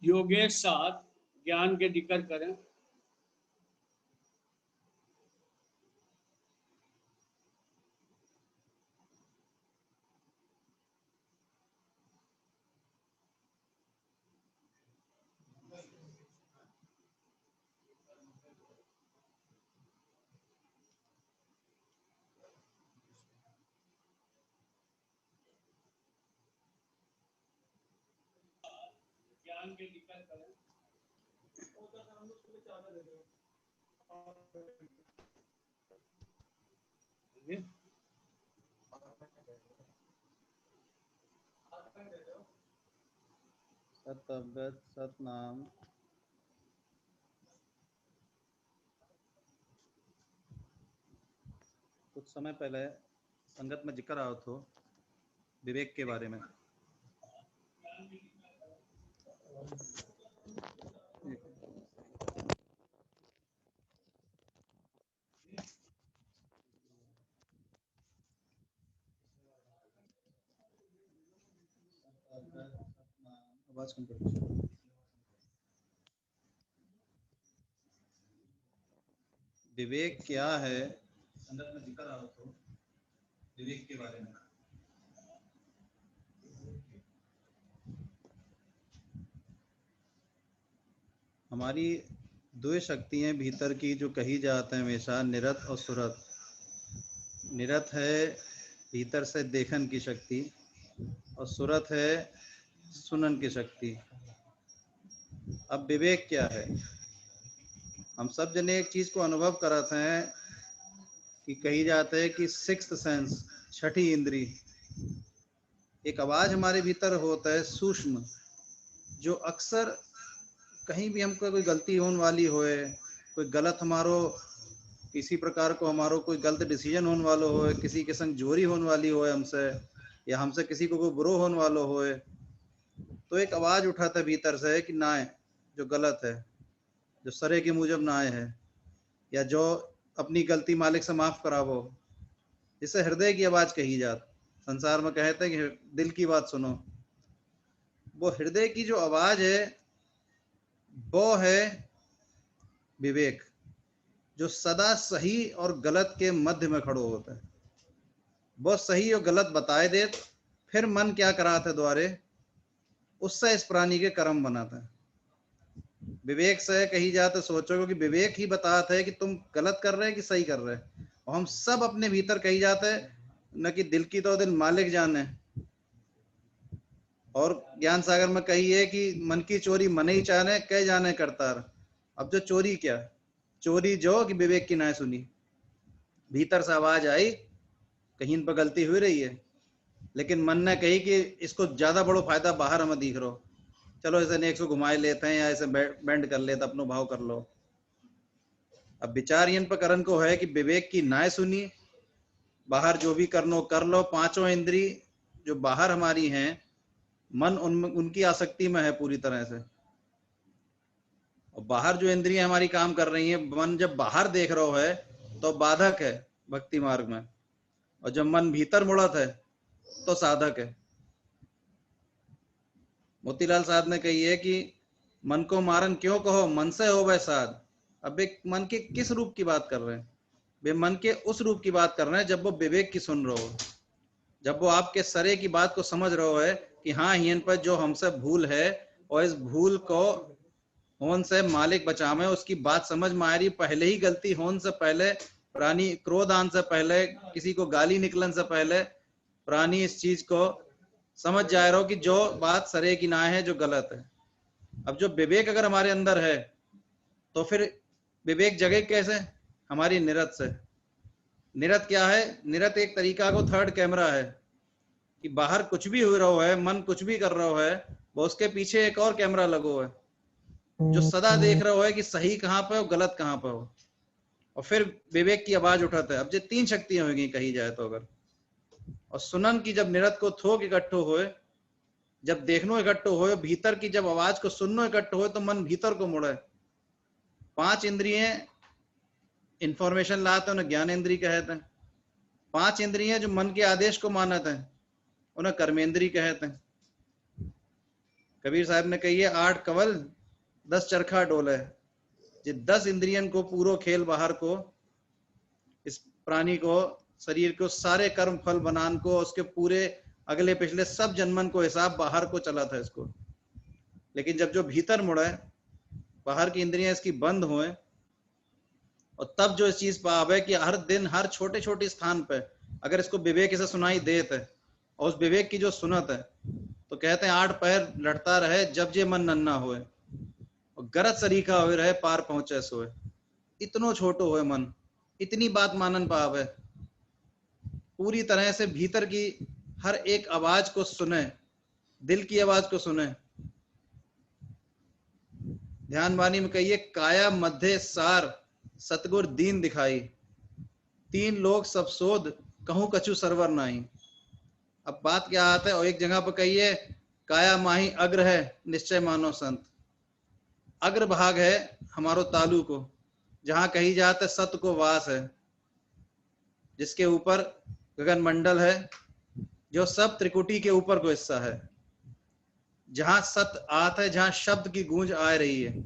योगेश साथ ज्ञान के जिक्र करें। ज्ञान के जिक्र करें। सत अवगत सतनाम कुछ समय पहले संगत में जिक्र आया था विवेक के बारे में। आवाज कम करो। विवेक क्या है, संगत में जिक्र आया था विवेक के बारे में। हमारी दो शक्तियां भीतर की जो कही जाते हैं हमेशा, निरत और सुरत। निरत है भीतर से देखन की शक्ति और सुरत है सुनन की शक्ति। अब विवेक क्या है? हम सब जने एक चीज को अनुभव कराते हैं कि कही जाते हैं कि सिक्स्थ सेंस, छठी इंद्री, एक आवाज हमारे भीतर होता है सूक्ष्म, जो अक्सर कहीं भी हमको कोई गलती होने वाली होए, कोई गलत हमारो किसी प्रकार को हमारो कोई गलत डिसीजन होने वाला होए, किसी के संग जोरी होने वाली होए हमसे, या हमसे किसी को कोई बुरो होने वाला होए, तो एक आवाज उठाता है भीतर से कि ना है जो गलत है, जो सरे के मुजब ना आए है, या जो अपनी गलती मालिक से माफ करावो। जिसे हृदय की आवाज कही जात। संसार में कहते हैं कि दिल की बात सुनो। वो हृदय की जो आवाज है वो है विवेक, जो सदा सही और गलत के मध्य में खड़ो होता है। वो सही और गलत बताए दे, फिर मन क्या कराते द्वारे, उससे इस प्राणी के कर्म बनाता है। विवेक से कही जाते, सोचो कि विवेक ही बताता है कि तुम गलत कर रहे हैं कि सही कर रहे हैं। और हम सब अपने भीतर कही जाते हैं न कि दिल की तो दिल मालिक जाने, और ज्ञान सागर में कही है कि मन की चोरी मन ही जाने, कह जाने करतार। अब जो चोरी क्या, चोरी जो कि विवेक की ना सुनी, भीतर से आवाज आई कहीं पर गलती हुई रही है, लेकिन मन ने कही कि इसको ज्यादा बड़ो फायदा बाहर हमें दिख रहा, चलो इसे नेक से घुमाए लेते हैं या इसे बेंड कर लेते, अपनो भाव कर लो। अब विचार इन पर करन को है कि विवेक की नाय सुनी, बाहर जो भी करनो कर लो। पांचों इंद्री जो बाहर हमारी हैं, मन उनकी आसक्ति में है पूरी तरह से। और बाहर जो इंद्रियां हमारी काम कर रही हैं, मन जब बाहर देख रहा है तो बाधक है भक्ति मार्ग में, और जब मन भीतर मुड़त है तो साधक है। मोतीलाल साहब ने कही है कि मन को मारन क्यों कहो, मन से हो वह साध। अब एक मन के किस रूप की बात कर रहे हैं? वे मन के उस रूप की बात कर रहे हैं जब वो विवेक की सुन रहे हो, जब वो आपके सरे की बात को समझ रहे है कि हाँ इन पर जो हमसे भूल है और इस भूल को होन से मालिक बचावे, उसकी बात समझ में आ रही। पहले ही गलती होने से पहले, प्राणी क्रोध आने से पहले, किसी को गाली निकलन से पहले प्राणी इस चीज को समझ जा रहा हो कि जो बात सरे की ना है, जो गलत है। अब जो विवेक अगर हमारे अंदर है तो फिर विवेक जगह कैसे? हमारी निरत से। निरत क्या है? निरत एक तरीका को थर्ड कैमरा है कि बाहर कुछ भी हो रहा है, मन कुछ भी कर रहा है, वो उसके पीछे एक और कैमरा लगो है जो सदा देख रहा है कि सही कहां पे हो, गलत कहां पे हो। और फिर विवेक की आवाज उठाता है। अब जो तीन शक्तियां होगी कही जाए तो, अगर और सुनन की जब निरत को थोक इकट्ठो होए, जब देखनो इकट्ठो होए, भीतर की जब आवाज को सुननो इकट्ठो होए, तो मन भीतर को मुड़े। पांच इंद्रियां इंफॉर्मेशन लाते हैं, उन्हें ज्ञान इंद्रिय कहते हैं। पांच इंद्रियां जो मन के आदेश को मानते हैं, उन्हें कर्मेंद्रिय कहते हैं। कबीर साहब ने कही है 8 कवल 10 चरखा डोले, जे 10 इंद्रियन को पूरो खेल बाहर को, इस प्राणी को, शरीर को सारे कर्म फल बनान को, उसके पूरे अगले पिछले सब जन्मन को हिसाब बाहर को चला था इसको। लेकिन जब जो भीतर मुड़े, बाहर की इंद्रियां इसकी बंद हुए, और तब जो इस चीज पावे कि हर दिन हर छोटे छोटे स्थान पे अगर इसको विवेक से सुनाई देते है, और उस विवेक की जो सुनत है, तो कहते हैं 8 पैर लड़ता रहे जब जे मन नन्ना होए, और गरज सरीखा हुए रहे पार पहुंचे सोए। इतनो छोटो होए मन, इतनी बात मानन पावे, पूरी तरह से भीतर की हर एक आवाज को सुने, दिल की आवाज को सुने। ध्यान वाणी में कहिए, काया मध्य सार सतगुर दीन दिखाई, 3 लोग सब शोध कहूं कछु सरवर नाई। अब बात क्या आता है, और एक जगह पर कहिए, काया माही अग्र है निश्चय मानो संत। अग्र भाग है हमारो तालु को, जहां कही जाते सत को वास है, जिसके ऊपर गगन मंडल है, जो सब त्रिकुटी के ऊपर को हिस्सा है, जहां सत आत है, जहां शब्द की गूंज आ रही है।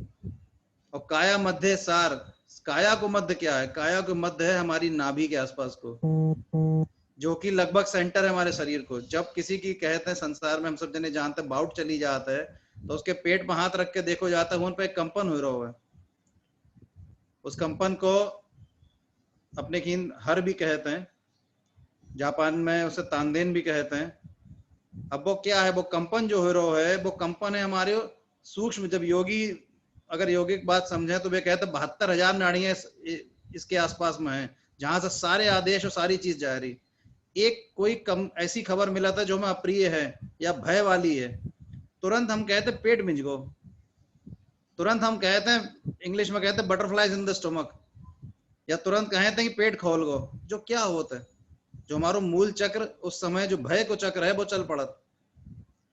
और काया मध्य सार, काया को मध्य क्या है? काया को मध्य है हमारी नाभि के आसपास को, जो कि लगभग सेंटर है हमारे शरीर को। जब किसी की कहते हैं संसार में हम सब जने जानते हैं बाउट चली जाता है, तो उसके पेट में हाथ रख के देखो जाता है, उन पे कंपन हो रहा है। उस कंपन को अपने खीन हर भी कहते हैं, जापान में उसे तांदेन भी कहते हैं। अब वो क्या है? वो कंपन जो हो रहा है, वो कंपन है हमारे सूक्ष्म। जब योगी अगर योगिक बात समझे तो वे कहते हैं 72,000 नाड़ियां इसके आसपास में है, जहां से सारे आदेश और सारी चीज जा रही। एक कोई कम ऐसी खबर मिला था जो हमें अप्रिय है या भय वाली है, तुरंत हम कहते हैं पेट मिंज गो, तुरंत हम कहते हैं, इंग्लिश में कहते हैं बटरफ्लाइज इन द स्टमक, या तुरंत कहते हैं कि पेट खोल गो। जो क्या होता है, जो हमारा मूल चक्र उस समय जो भय को चक्र है वो चल पड़ा।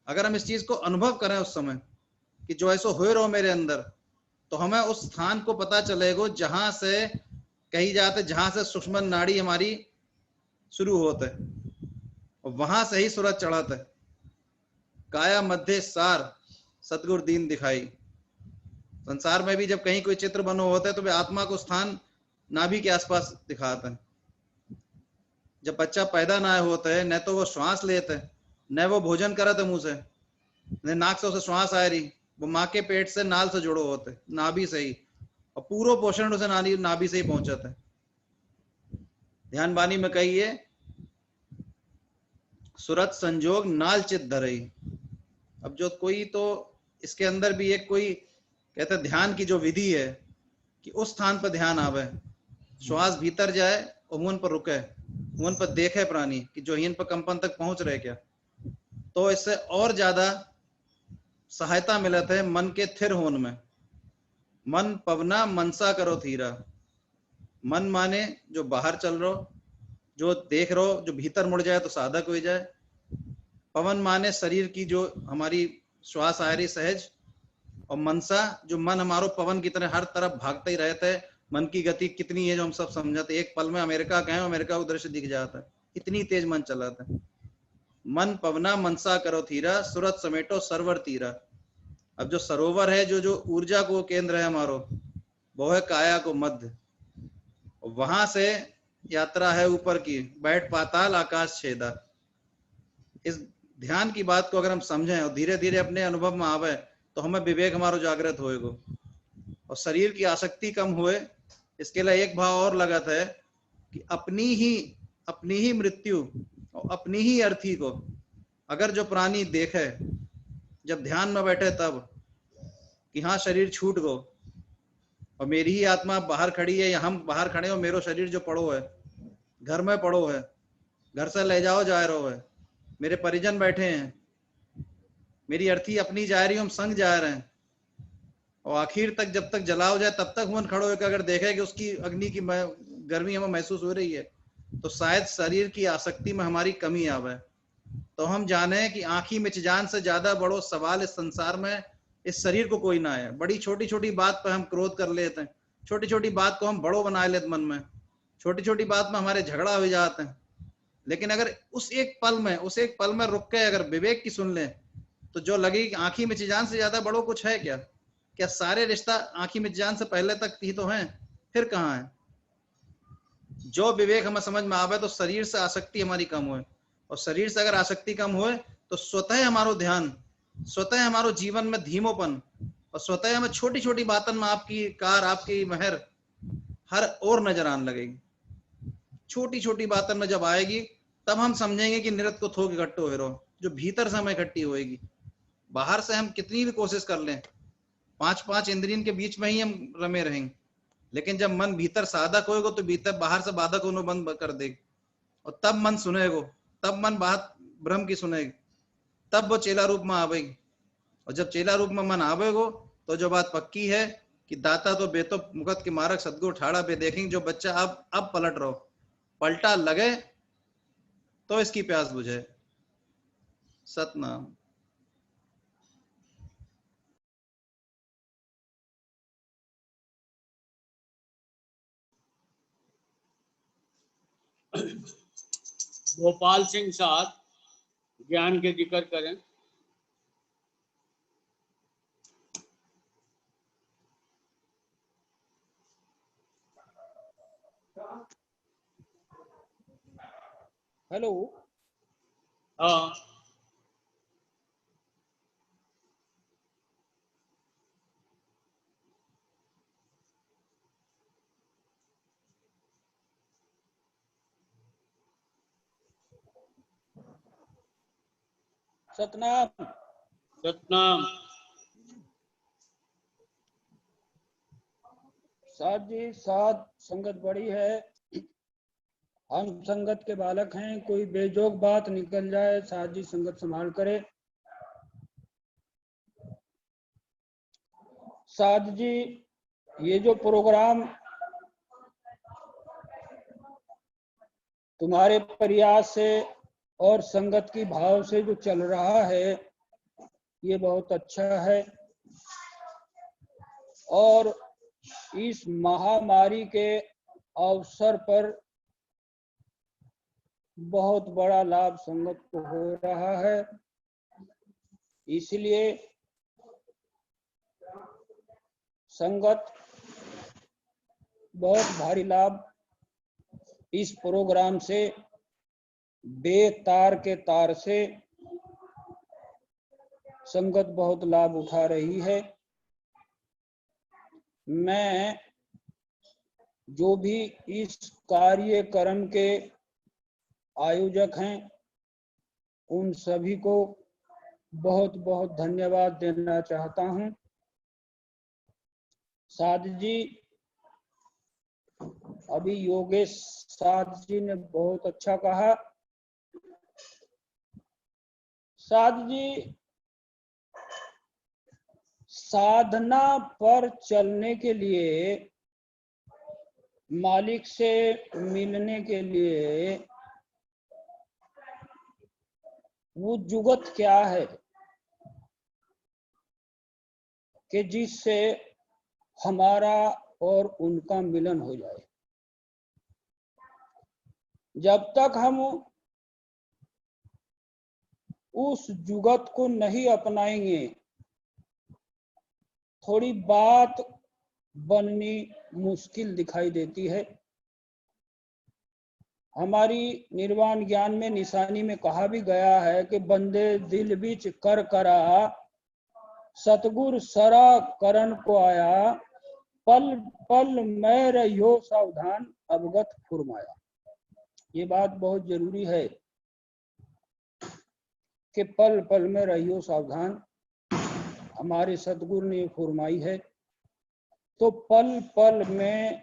अगर हम इस चीज को अनुभव करें उस समय कि जो ऐसा हो रहा मेरे अंदर, तो हमें उस स्थान को पता चलेगा जहां से कही जाते, जहां से सूक्ष्म नाड़ी हमारी शुरू होते, और वहां से ही सूरज चढ़ाते। काया मध्य सार सतगुर दीन दिखाई। संसार में भी जब कहीं कोई चित्र बनो होता है तो वे आत्मा को स्थान नाभि के आसपास दिखाते हैं। जब बच्चा पैदा ना होता है, न तो वो श्वास लेते, न वो भोजन करते मुंह से, न नाक से उसे श्वास आ रही, वो माँ के पेट से नाल से जुड़ो होते, नाभि से ही, और पूरा पोषण उसे नाभि से ही पहुंचाते है। ध्यान बानी में कहिए, सुरत संजोग नाल चित धरई। अब जो कोई, तो इसके अंदर भी एक कोई कहते ध्यान की जो विधि है कि उस स्थान पर ध्यान आवे, श्वास भीतर जाए और मुंह पर रुके, मुंह पर देखे प्राणी कि जो हीन पर कंपन तक पहुंच रहे क्या, तो इससे और ज्यादा सहायता मिलत है मन के थिर होने में। मन पवना मनसा करो थीरा। मन माने जो बाहर चल रहो, जो देख रहो, जो भीतर मुड़ जाए तो साधक हो जाए। पवन माने शरीर की जो हमारी श्वास आ रही सहज, और मनसा जो मन हमारो पवन की तरह हर तरफ भागते ही रहते है। मन की गति कितनी है जो हम सब समझाते, एक पल में अमेरिका कहें अमेरिका को दृश्य दिख जाता है, इतनी तेज मन चलाता है। मन पवना मनसा करो थीरा, सुरत समेटो सरवर तीरा। अब जो सरोवर है, जो जो ऊर्जा को केंद्र है हमारो, वो है काया को मध्य। वहां से यात्रा है ऊपर की, बैठ पाताल आकाश छेदा। इस ध्यान की बात को अगर हम समझें और धीरे धीरे अपने अनुभव में आवे, तो हमें विवेक हमारो जागृत होएगा और शरीर की आसक्ति कम हुए। इसके लिए एक भाव और लगत है कि अपनी ही मृत्यु और अपनी ही अर्थी को अगर जो प्राणी देखे जब ध्यान में बैठे, तब कि हाँ शरीर छूट गो और मेरी ही आत्मा बाहर खड़ी है, या हम बाहर खड़े हो, मेरो शरीर जो पड़ो है, घर में पड़ो है, घर से ले जाओ जा रहे है, मेरे परिजन बैठे हैं, मेरी अर्थी अपनी जा रही, हम संग जा रहे हैं, और आखिर तक जब तक जलाओ जाए तब तक मन खड़ो होकर अगर देखे कि उसकी अग्नि की गर्मी हमें महसूस हो रही है, तो शायद शरीर की आसक्ति में हमारी कमी आवे। तो हम जाने कि आंखी मिच जान से ज्यादा बड़ो सवाल इस संसार में इस शरीर को कोई ना है। बड़ी छोटी छोटी बात पर हम क्रोध कर लेते हैं, छोटी छोटी बात को हम बड़ो बना लेते मन में, छोटी छोटी बात में हमारे झगड़ा हो जाते हैं। लेकिन अगर उस एक पल में रुक के अगर विवेक की सुन ले तो जो लगे कि आंखी में जान से ज्यादा बड़ो कुछ है क्या? क्या सारे रिश्ता आंखी में जान से पहले तक ही तो हैं? फिर कहाँ है? जो विवेक हमें समझ में आवे तो शरीर से आसक्ति हमारी कम होए, और शरीर से अगर आसक्ति कम होए तो स्वतः हमारो ध्यान, स्वतः हमारो जीवन में धीमोपन, और स्वतः हमें छोटी छोटी बातों में आपकी कार, आपकी मेहर हर और नजर आने लगेगी। छोटी छोटी बातों में जब आएगी तब हम समझेंगे कि निरत को थोक इकट्ठो हो रहो, जो भीतर से हमें इकट्ठी होएगी। बाहर से हम कितनी भी कोशिश कर लें, पांच इंद्रियों के बीच में ही हम रमे रहेंगे, लेकिन जब मन भीतर साधक होएगा तो भीतर बाहर से बाधक होना बंद कर देगा, और तब मन सुनेगो, तब मन बात ब्रह्म की सुनेगी, तब वो चेला रूप में आवेगी। और जब चेला रूप में मन आवेगो तो जो बात पक्की है कि दाता तो बेतो मुकत के मारक सदगुरु ठाड़ा पे देखेंगे, जो बच्चा अब पलट रहो, पलटा लगे तो इसकी प्यास बुझे। सतनाम। गोपाल सिंह साहब ज्ञान के जिक्र करें। हेलो। हाँ, सतनाम। सतनाम। साथ जी, साथ संगत बड़ी है, हम संगत के बालक हैं, कोई बेजोग बात निकल जाए साथ जी संगत संभाल करे। साथ जी, ये जो प्रोग्राम तुम्हारे प्रयास से और संगत की भाव से जो चल रहा है ये बहुत अच्छा है, और इस महामारी के अवसर पर बहुत बड़ा लाभ संगत को हो रहा है। इसलिए संगत बहुत भारी लाभ इस प्रोग्राम से, बेतार के तार से संगत बहुत लाभ उठा रही है। मैं जो भी इस कार्यक्रम के आयोजक हैं उन सभी को बहुत बहुत धन्यवाद देना चाहता हूं। साध जी, अभी योगेश साध जी ने बहुत अच्छा कहा। साध जी, साधना पर चलने के लिए, मालिक से मिलने के लिए वो जुगत क्या है कि जिससे हमारा और उनका मिलन हो जाए। जब तक हम उस जुगत को नहीं अपनाएंगे थोड़ी बात बननी मुश्किल दिखाई देती है। हमारी निर्वाण ज्ञान में निशानी में कहा भी गया है कि बंदे दिल बीच कर करा, सतगुर सरा करण को आया, पल पल मैं रहियो सावधान, अवगत फुरमाया। ये बात बहुत जरूरी है कि पल पल में रहियो सावधान, हमारे सतगुरु ने फुरमाई है। तो पल पल में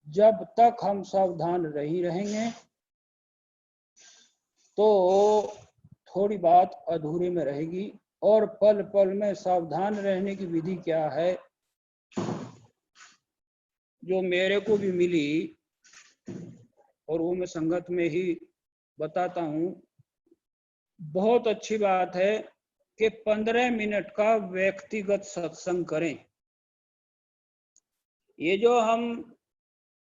जब तक हम सावधान रहेंगे तो थोड़ी बात अधूरे में रहेगी। और पल पल में सावधान रहने की विधि क्या है, जो मेरे को भी मिली और वो मैं संगत में ही बताता हूँ। बहुत अच्छी बात है कि 15 मिनट का व्यक्तिगत सत्संग करें। ये जो हम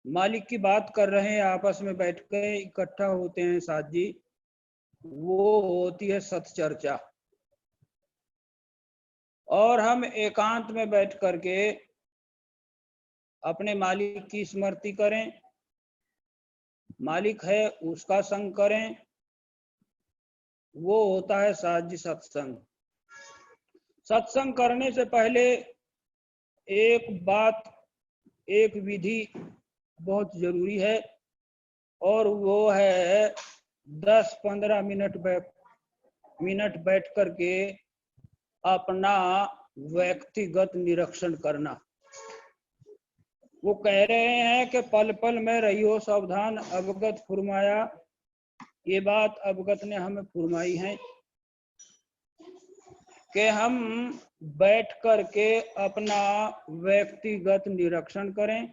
मालिक की बात कर रहे हैं, आपस में बैठ के इकट्ठा होते हैं साथ जी, वो होती है सत्चर्चा। और हम एकांत में बैठ करके अपने मालिक की स्मृति करें, मालिक है उसका संग करें, वो होता है साहजी सत्संग। सत्संग करने से पहले एक बात, एक विधि बहुत जरूरी है, और वो है 10-15 मिनट बैठ करके अपना व्यक्तिगत निरीक्षण करना। वो कह रहे हैं कि पल पल में रहियो सावधान, अवगत फुरमाया। ये बात अवगत ने हमें फुरमाई है कि हम बैठ करके अपना व्यक्तिगत निरीक्षण करें,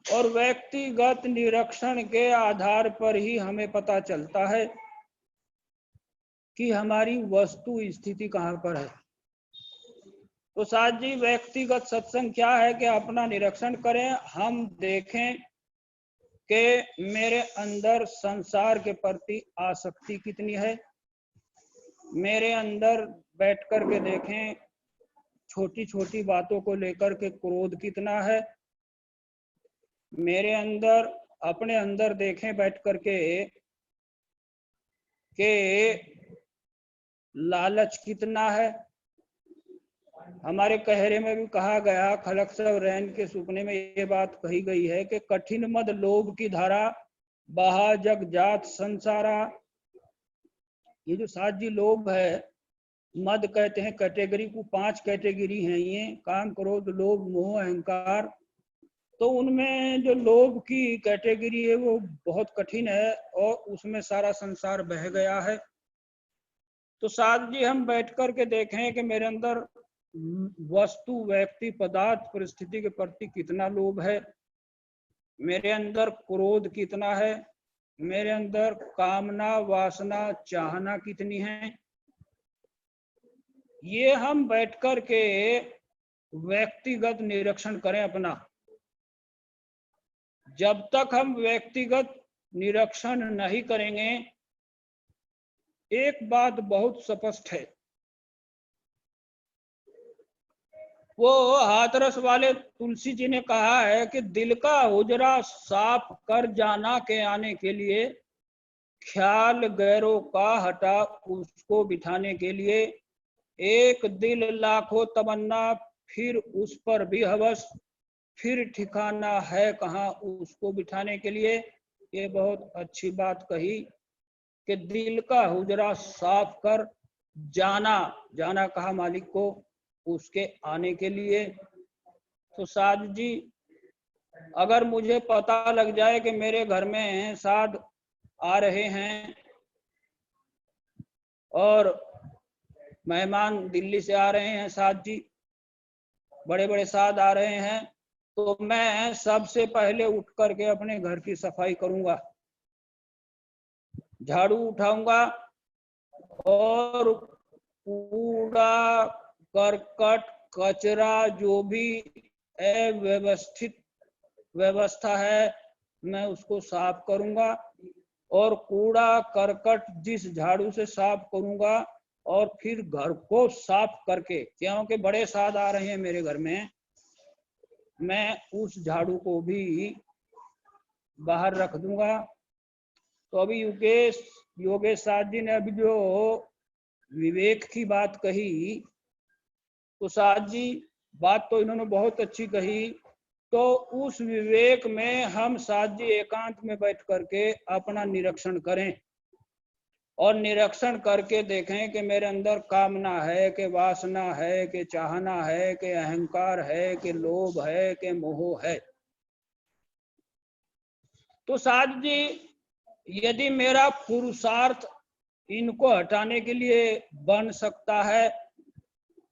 और व्यक्तिगत निरीक्षण के आधार पर ही हमें पता चलता है कि हमारी वस्तु स्थिति कहाँ पर है। तो साथ जी व्यक्तिगत सत्संग क्या है कि अपना निरीक्षण करें, हम देखें कि मेरे अंदर संसार के प्रति आसक्ति कितनी है, मेरे अंदर बैठ कर के देखें छोटी छोटी बातों को लेकर के क्रोध कितना है, मेरे अंदर अपने अंदर देखें बैठ करके के लालच कितना है। हमारे कहरे में भी कहा गया, खलक सब रैन के सुपने में ये बात कही गई है कि कठिन मद लोभ की धारा बहा जग जात संसारा। ये जो साजी लोभ है, मद कहते हैं कैटेगरी को, 5 कैटेगरी हैं ये, काम क्रोध लोभ मोह अहंकार। तो उनमें जो लोभ की कैटेगरी है वो बहुत कठिन है और उसमें सारा संसार बह गया है। तो साथ जी हम बैठ कर के देखें कि मेरे अंदर वस्तु व्यक्ति पदार्थ परिस्थिति के प्रति कितना लोभ है, मेरे अंदर क्रोध कितना है, मेरे अंदर कामना वासना चाहना कितनी है। ये हम बैठ कर के व्यक्तिगत निरीक्षण करें अपना। जब तक हम व्यक्तिगत निरीक्षण नहीं करेंगे, एक बात बहुत स्पष्ट है, वो हाथरस वाले तुलसी जी ने कहा है कि दिल का हुजरा साफ कर जाना के आने के लिए, ख्याल गैरों का हटा उसको बिठाने के लिए, एक दिल लाखों तमन्ना फिर उस पर भी हवस, फिर ठिकाना है कहाँ उसको बिठाने के लिए। ये बहुत अच्छी बात कही कि दिल का हुजरा साफ कर जाना, जाना कहा मालिक को उसके आने के लिए। तो साध जी अगर मुझे पता लग जाए कि मेरे घर में साध आ रहे हैं और मेहमान दिल्ली से आ रहे हैं, साध जी बड़े बड़े साध आ रहे हैं, तो मैं सबसे पहले उठ करके अपने घर की सफाई करूंगा, झाड़ू उठाऊंगा और कूड़ा करकट कचरा जो भी अव्यवस्थित व्यवस्था है मैं उसको साफ करूंगा, और कूड़ा करकट जिस झाड़ू से साफ करूंगा और फिर घर को साफ करके, क्योंकि बड़े साध आ रहे हैं मेरे घर में, मैं उस झाड़ू को भी बाहर रख दूंगा। तो अभी योगेश साध जी ने अभी जो विवेक की बात कही, तो साध जी बात तो इन्होंने बहुत अच्छी कही। तो उस विवेक में हम साध जी एकांत में बैठ करके अपना निरीक्षण करें और निरीक्षण करके देखें कि मेरे अंदर कामना है, कि वासना है, कि चाहना है, कि अहंकार है, कि लोभ है, कि मोह है। तो साध जी यदि मेरा पुरुषार्थ इनको हटाने के लिए बन सकता है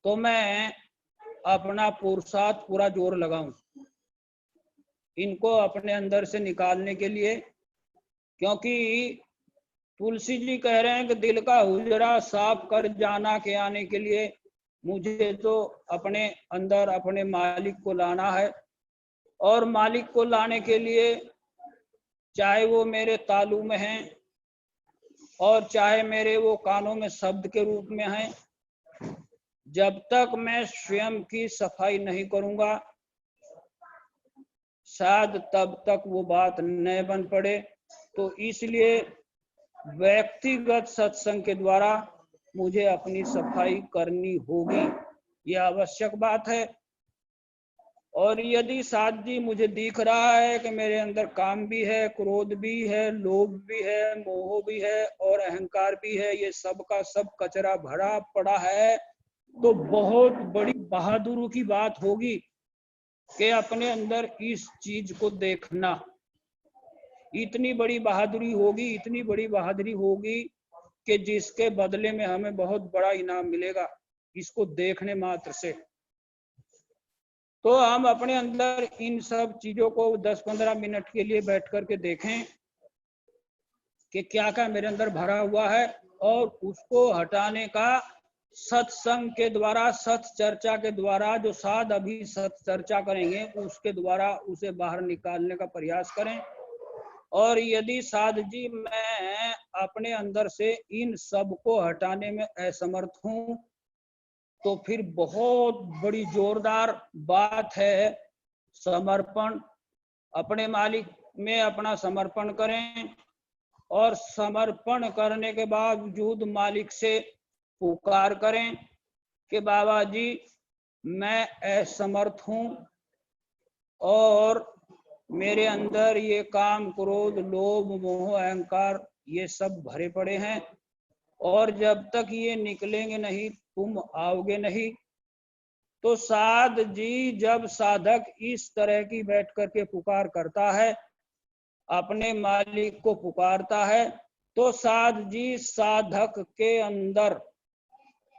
तो मैं अपना पुरुषार्थ पूरा जोर लगाऊं इनको अपने अंदर से निकालने के लिए, क्योंकि तुलसी जी कह रहे हैं कि दिल का हुजरा साफ कर जाना के आने के लिए मुझे तो अपने अंदर अपने मालिक को लाना है, और मालिक को लाने के लिए चाहे वो मेरे तालू में हैं और चाहे मेरे वो कानों में शब्द के रूप में हैं, जब तक मैं स्वयं की सफाई नहीं करूंगा शायद तब तक वो बात न बन पड़े। तो इसलिए व्यक्तिगत सत्संग के द्वारा मुझे अपनी सफाई करनी होगी, यह आवश्यक बात है। और यदि साथ जी मुझे दिख रहा है कि मेरे अंदर काम भी है, क्रोध भी है, लोभ भी है, मोह भी है और अहंकार भी है, ये सब का सब कचरा भरा पड़ा है, तो बहुत बड़ी बहादुरी की बात होगी कि अपने अंदर इस चीज को देखना। इतनी बड़ी बहादुरी होगी, इतनी बड़ी बहादुरी होगी कि जिसके बदले में हमें बहुत बड़ा इनाम मिलेगा इसको देखने मात्र से। तो हम अपने अंदर इन सब चीजों को 10-15 मिनट के लिए बैठ करके देखें कि क्या क्या मेरे अंदर भरा हुआ है, और उसको हटाने का सत्संग के द्वारा, सत चर्चा के द्वारा, जो साध अभी सत चर्चा करेंगे उसके द्वारा उसे बाहर निकालने का प्रयास करें। और यदि साध जी मैं अपने अंदर से इन सब को हटाने में असमर्थ हूं तो फिर बहुत बड़ी जोरदार बात है समर्पण। अपने मालिक में अपना समर्पण करें और समर्पण करने के बावजूद मालिक से पुकार करें कि बाबा जी मैं असमर्थ हूं और मेरे अंदर ये काम, क्रोध, लोभ, मोह, अहंकार ये सब भरे पड़े हैं और जब तक ये निकलेंगे नहीं तुम आओगे नहीं। तो साध जी जब साधक इस तरह की बैठ करके पुकार करता है, अपने मालिक को पुकारता है, तो साध जी साधक के अंदर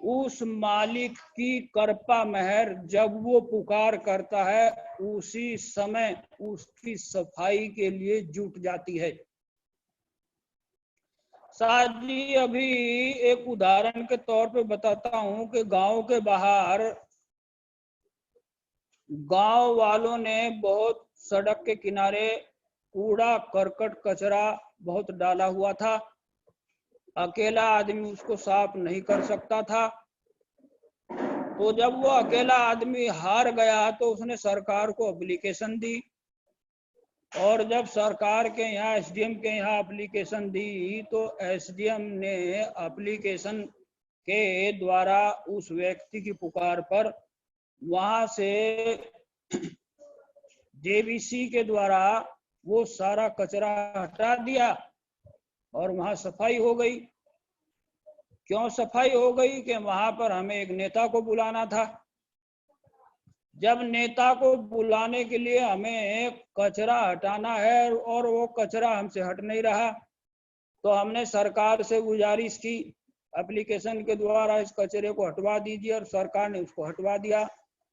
उस मालिक की कृपा मेहर जब वो पुकार करता है उसी समय उसकी सफाई के लिए जुट जाती है। साथ जी अभी एक उदाहरण के तौर पे बताता हूं कि गांव के बाहर गांव वालों ने बहुत सड़क के किनारे कूड़ा करकट कचरा बहुत डाला हुआ था। अकेला आदमी उसको साफ नहीं कर सकता था। तो जब वो अकेला आदमी हार गया तो उसने सरकार को एप्लीकेशन दी और जब सरकार के यहाँ एसडीएम के यहाँ एप्लीकेशन दी तो एसडीएम ने एप्लीकेशन के द्वारा उस व्यक्ति की पुकार पर वहां से जेबीसी के द्वारा वो सारा कचरा हटा दिया और वहां सफाई हो गई। क्यों सफाई हो गई कि वहां पर हमें एक नेता को बुलाना था। जब नेता को बुलाने के लिए हमें कचरा हटाना है और वो कचरा हमसे हट नहीं रहा तो हमने सरकार से गुजारिश की एप्लीकेशन के द्वारा इस कचरे को हटवा दीजिए और सरकार ने उसको हटवा दिया।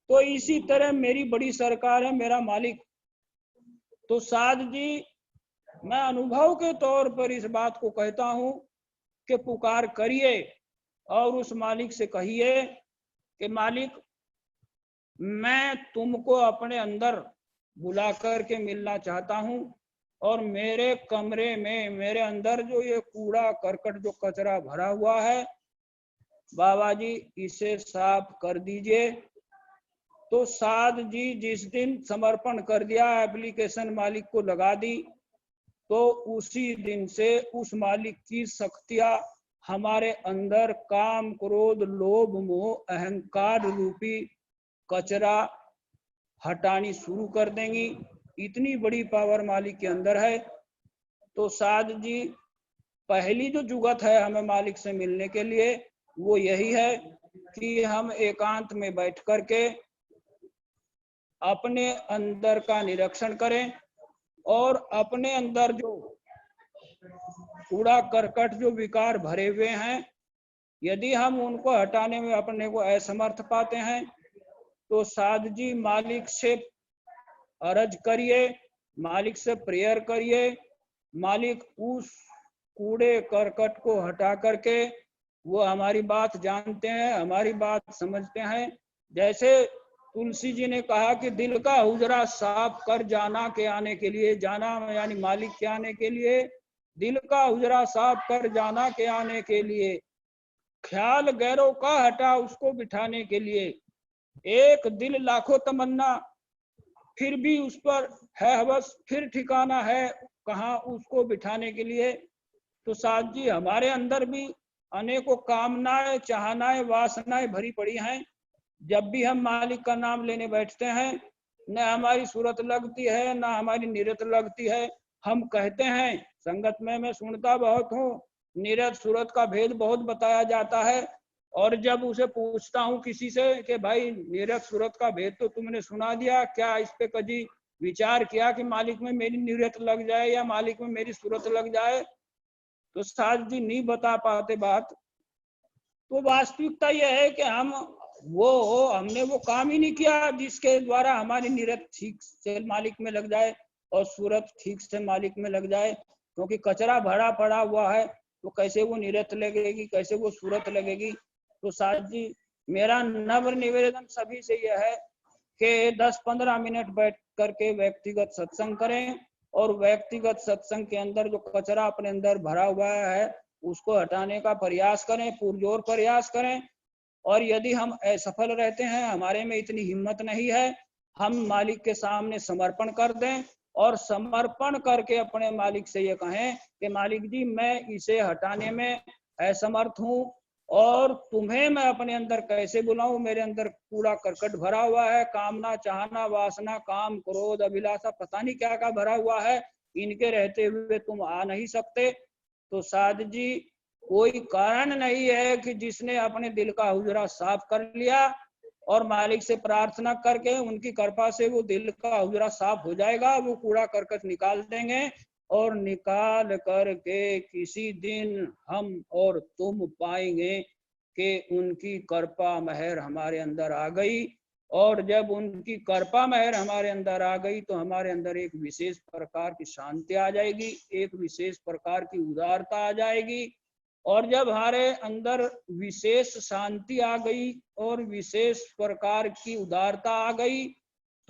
तो इसी तरह मेरी बड़ी सरकार है, मेरा मालिक। तो साध जी मैं अनुभव के तौर पर इस बात को कहता हूं कि पुकार करिए और उस मालिक से कहिए कि मालिक मैं तुमको अपने अंदर बुला कर के मिलना चाहता हूं और मेरे कमरे में मेरे अंदर जो ये कूड़ा करकट जो कचरा भरा हुआ है बाबा जी इसे साफ कर दीजिए। तो साध जी जिस दिन समर्पण कर दिया, एप्लीकेशन मालिक को लगा दी, तो उसी दिन से उस मालिक की शक्तियां हमारे अंदर काम, क्रोध, लोभ, मोह, अहंकार रूपी कचरा हटानी शुरू कर देंगी। इतनी बड़ी पावर मालिक के अंदर है। तो साध जी पहली जो जुगत है हमें मालिक से मिलने के लिए वो यही है कि हम एकांत में बैठ करके अपने अंदर का निरीक्षण करें और अपने अंदर जो कूड़ा करकट जो विकार भरे हुए हैं यदि हम उनको हटाने में अपने को असमर्थ पाते हैं तो साध जी मालिक से अर्ज करिए, मालिक से प्रेयर करिए। मालिक उस कूड़े करकट को हटा करके वो हमारी बात जानते हैं, हमारी बात समझते हैं। जैसे तुलसी जी ने कहा कि दिल का हुजरा साफ कर जाना के आने के लिए, जाना यानी मालिक के आने के लिए, दिल का हुजरा साफ कर जाना के आने के लिए। ख्याल गैरों का हटा उसको बिठाने के लिए, एक दिल लाखों तमन्ना फिर भी उस पर है हवस, फिर ठिकाना है कहाँ उसको बिठाने के लिए। तो साथ जी हमारे अंदर भी अनेकों कामनाएं, चाहनाएं, वासनाएं भरी पड़ी हैं। जब भी हम मालिक का नाम लेने बैठते हैं, न हमारी सूरत लगती है न हमारी नीरत लगती है। हम कहते हैं, संगत में मैं सुनता बहुत हूँ, नीरत सूरत का भेद बहुत बताया जाता है। और जब उसे पूछता हूँ किसी से कि भाई नीरत सूरत का भेद तो तुमने सुना दिया, क्या इस पे कभी विचार किया कि मालिक में मेरी नीरत लग जाए या मालिक में मेरी सूरत लग जाए? तो साथ जी नहीं बता पाते बात। तो वास्तविकता यह है कि हमने वो काम ही नहीं किया जिसके द्वारा हमारी नीरत ठीक से मालिक में लग जाए और सूरत ठीक से मालिक में लग जाए। क्योंकि कचरा भरा पड़ा हुआ है, तो कैसे वो नीरत लगेगी, कैसे वो सूरत लगेगी? तो साथ जी मेरा नम्र निवेदन सभी से यह है कि 10-15 मिनट बैठ करके व्यक्तिगत सत्संग करें, और व्यक्तिगत सत्संग के अंदर जो कचरा अपने अंदर भरा हुआ है उसको हटाने का प्रयास करें, पुरजोर प्रयास करें। और यदि हम असफल रहते हैं, हमारे में इतनी हिम्मत नहीं है, हम मालिक के सामने समर्पण कर दें और समर्पण करके अपने मालिक से ये कहें कि मालिक जी मैं इसे हटाने में असमर्थ हूँ, और तुम्हें मैं अपने अंदर कैसे बुलाऊं? मेरे अंदर कूड़ा करकट भरा हुआ है, कामना, चाहना, वासना, काम, क्रोध, अभिलाषा, पता नहीं क्या क्या भरा हुआ है। इनके रहते हुए तुम आ नहीं सकते। तो साध जी कोई कारण नहीं है कि जिसने अपने दिल का हुजरा साफ कर लिया और मालिक से प्रार्थना करके उनकी कृपा से वो दिल का हुजरा साफ हो जाएगा, वो कूड़ा करकट निकाल देंगे, और निकाल करके किसी दिन हम और तुम पाएंगे कि उनकी कृपा महर हमारे अंदर आ गई। और जब उनकी कृपा महर हमारे अंदर आ गई तो हमारे अंदर एक विशेष प्रकार की शांति आ जाएगी, एक विशेष प्रकार की उदारता आ जाएगी। और जब हमारे अंदर विशेष शांति आ गई और विशेष प्रकार की उदारता आ गई,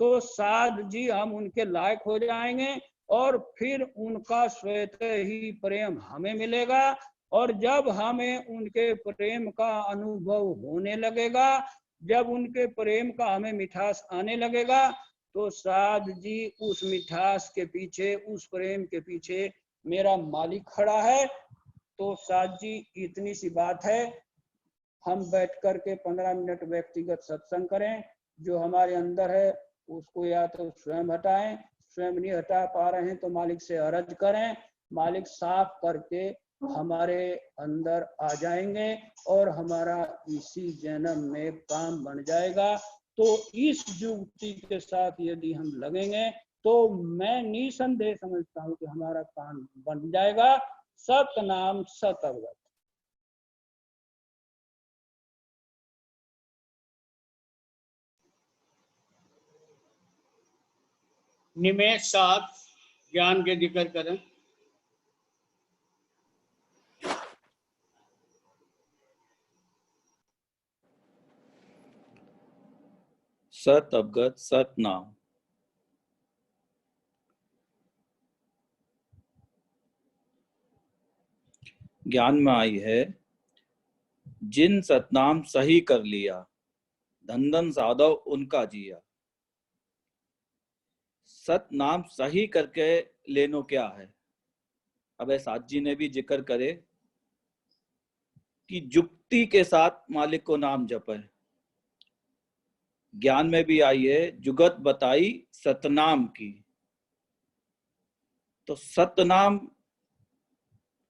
तो साध जी हम उनके लायक हो जाएंगे, और फिर उनका स्वयं ही प्रेम हमें मिलेगा। और जब हमें उनके प्रेम का अनुभव होने लगेगा, जब उनके प्रेम का हमें मिठास आने लगेगा, तो साध जी उस मिठास के पीछे, उस प्रेम के पीछे मेरा मालिक खड़ा है। तो साथ जी इतनी सी बात है, हम बैठ कर के 15 मिनट व्यक्तिगत सत्संग करें। जो हमारे अंदर है उसको या तो स्वयं हटाएं, स्वयं नहीं हटा पा रहे हैं तो मालिक से अर्ज करें, मालिक साफ करके हमारे अंदर आ जाएंगे और हमारा इसी जन्म में काम बन जाएगा। तो इस युक्ति के साथ यदि हम लगेंगे तो मैं निसंदेह समझता हूँ कि हमारा काम बन जाएगा। सतनाम सत अवगत। निमेष 7 ज्ञान के जिक्र करें। सत अवगत सत नाम। ज्ञान में आई है, जिन सतनाम सही कर लिया, धन धन साधव उनका जिया। सतनाम सही करके लेनो क्या है? अब साथ जी ने भी जिक्र करे कि जुक्ति के साथ मालिक को नाम जपे। ज्ञान में भी आई है, जुगत बताई सतनाम की। तो सतनाम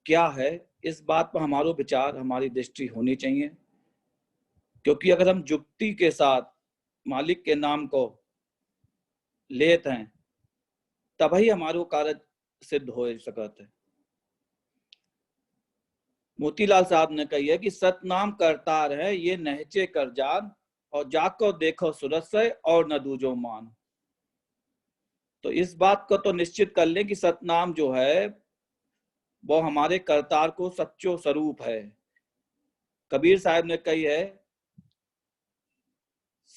क्या है, इस बात पर हमारो विचार, हमारी दृष्टि होनी चाहिए। क्योंकि अगर हम जुक्ति के साथ मालिक के नाम को लेते हैं तभी हमारो कार्य सिद्ध हो सकता है। मोतीलाल साहब ने कही है कि सतनाम करतार है ये नहचे कर जान, और जाको देखो सूरत से और न दूजो मान। तो इस बात को तो निश्चित कर लें कि सतनाम जो है वो हमारे करतार को सच्चो स्वरूप है। कबीर साहब ने कही है,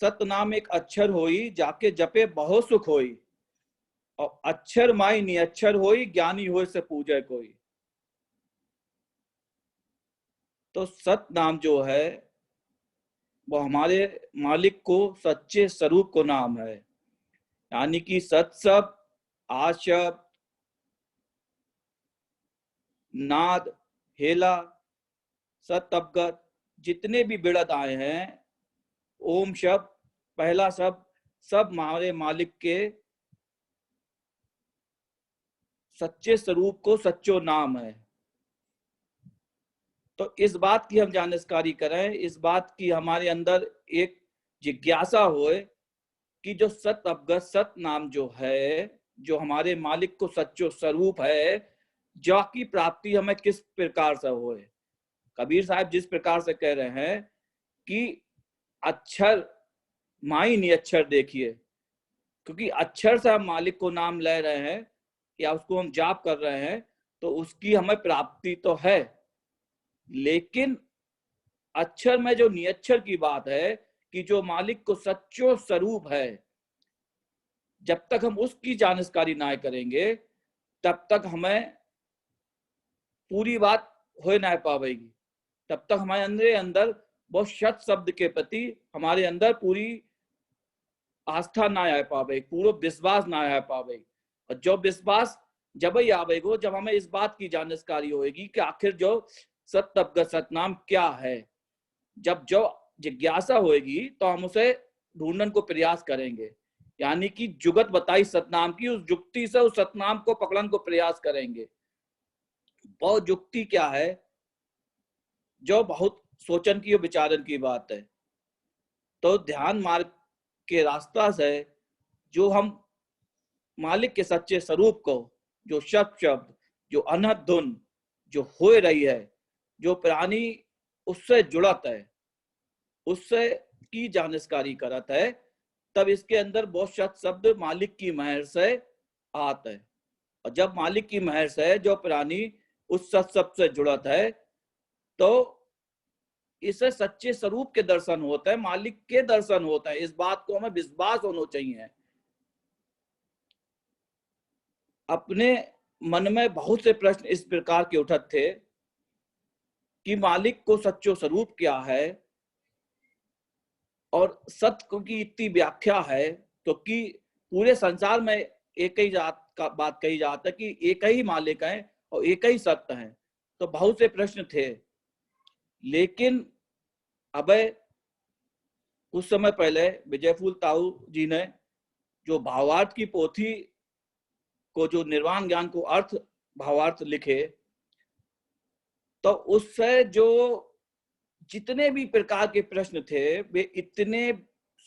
सतनाम एक अक्षर होई जाके जपे बहुत सुख होई, और अक्षर माई निअक्षर होई ज्ञानी होए से पूजे कोई। तो सत नाम जो है वो हमारे मालिक को सच्चे स्वरूप को नाम है। यानी कि सत शब्द, आ शब्द, नाद, हेला, सत अवगत, जितने भी बिड़त आए हैं, ओम शब्द, पहला शब्द, सब हमारे मालिक के सच्चे स्वरूप को सच्चो नाम है। तो इस बात की हम जानकारी करें, इस बात की हमारे अंदर एक जिज्ञासा होए कि जो सत अवगत सत नाम जो है, जो हमारे मालिक को सच्चो स्वरूप है, जो की प्राप्ति हमें किस प्रकार से होए। कबीर साहब जिस प्रकार से कह रहे हैं कि अक्षर माई नहीं अक्षर देखिए, क्योंकि अक्षर से हम मालिक को नाम ले रहे हैं या उसको हम जाप कर रहे हैं तो उसकी हमें प्राप्ति तो है, लेकिन अक्षर में जो निअक्षर की बात है कि जो मालिक को सच्चो स्वरूप है, जब तक हम उसकी जानकारी ना करेंगे तब तक हमें पूरी बात हो ना पाएगी। तब तक हमारे अंदर बहुत शत शब्द के प्रति हमारे अंदर पूरी आस्था ना आ पावे, पूरा विश्वास ना आ पावे। और जो विश्वास जब ही आवेगो जब हमें इस बात की जानकारी होगी कि आखिर जो सत अवगत सतनाम क्या है। जब जो जिज्ञासा होगी तो हम उसे ढूंढने को प्रयास करेंगे, यानी कि जुगत बताई सतनाम की उस जुक्ति से उस सतनाम को पकड़ने को प्रयास करेंगे। वो जुक्ति क्या है जो बहुत सोचन की और विचारन की बात है। तो ध्यान मार्ग के रास्ता से जो हम मालिक के सच्चे स्वरूप को, जो शब्द जो अनहद धुन जो हो रही है, जो प्राणी उससे जुड़त है, उससे की जानकारी करत है, तब इसके अंदर बहुत शब्द मालिक की महर से आत है। और जब मालिक की महर से जो प्राणी उस शब्द से जुड़त है तो इसे सच्चे स्वरूप के दर्शन होता है, मालिक के दर्शन होता है। इस बात को हमें विश्वास होना चाहिए। अपने मन में बहुत से प्रश्न इस प्रकार के उठत थे कि मालिक को सच्चो स्वरूप क्या है और सत्य की इतनी व्याख्या है, तो कि पूरे संसार में एक ही जात का बात कही जाता है कि एक ही मालिक है और एक ही सत्य है। तो बहुत से प्रश्न थे, लेकिन अब कुछ समय पहले विजयफूल ताऊ जी ने जो भावार्थ की पोथी को, जो निर्वाण ज्ञान को अर्थ भावार्थ लिखे, तो उससे जो जितने भी प्रकार के प्रश्न थे वे इतने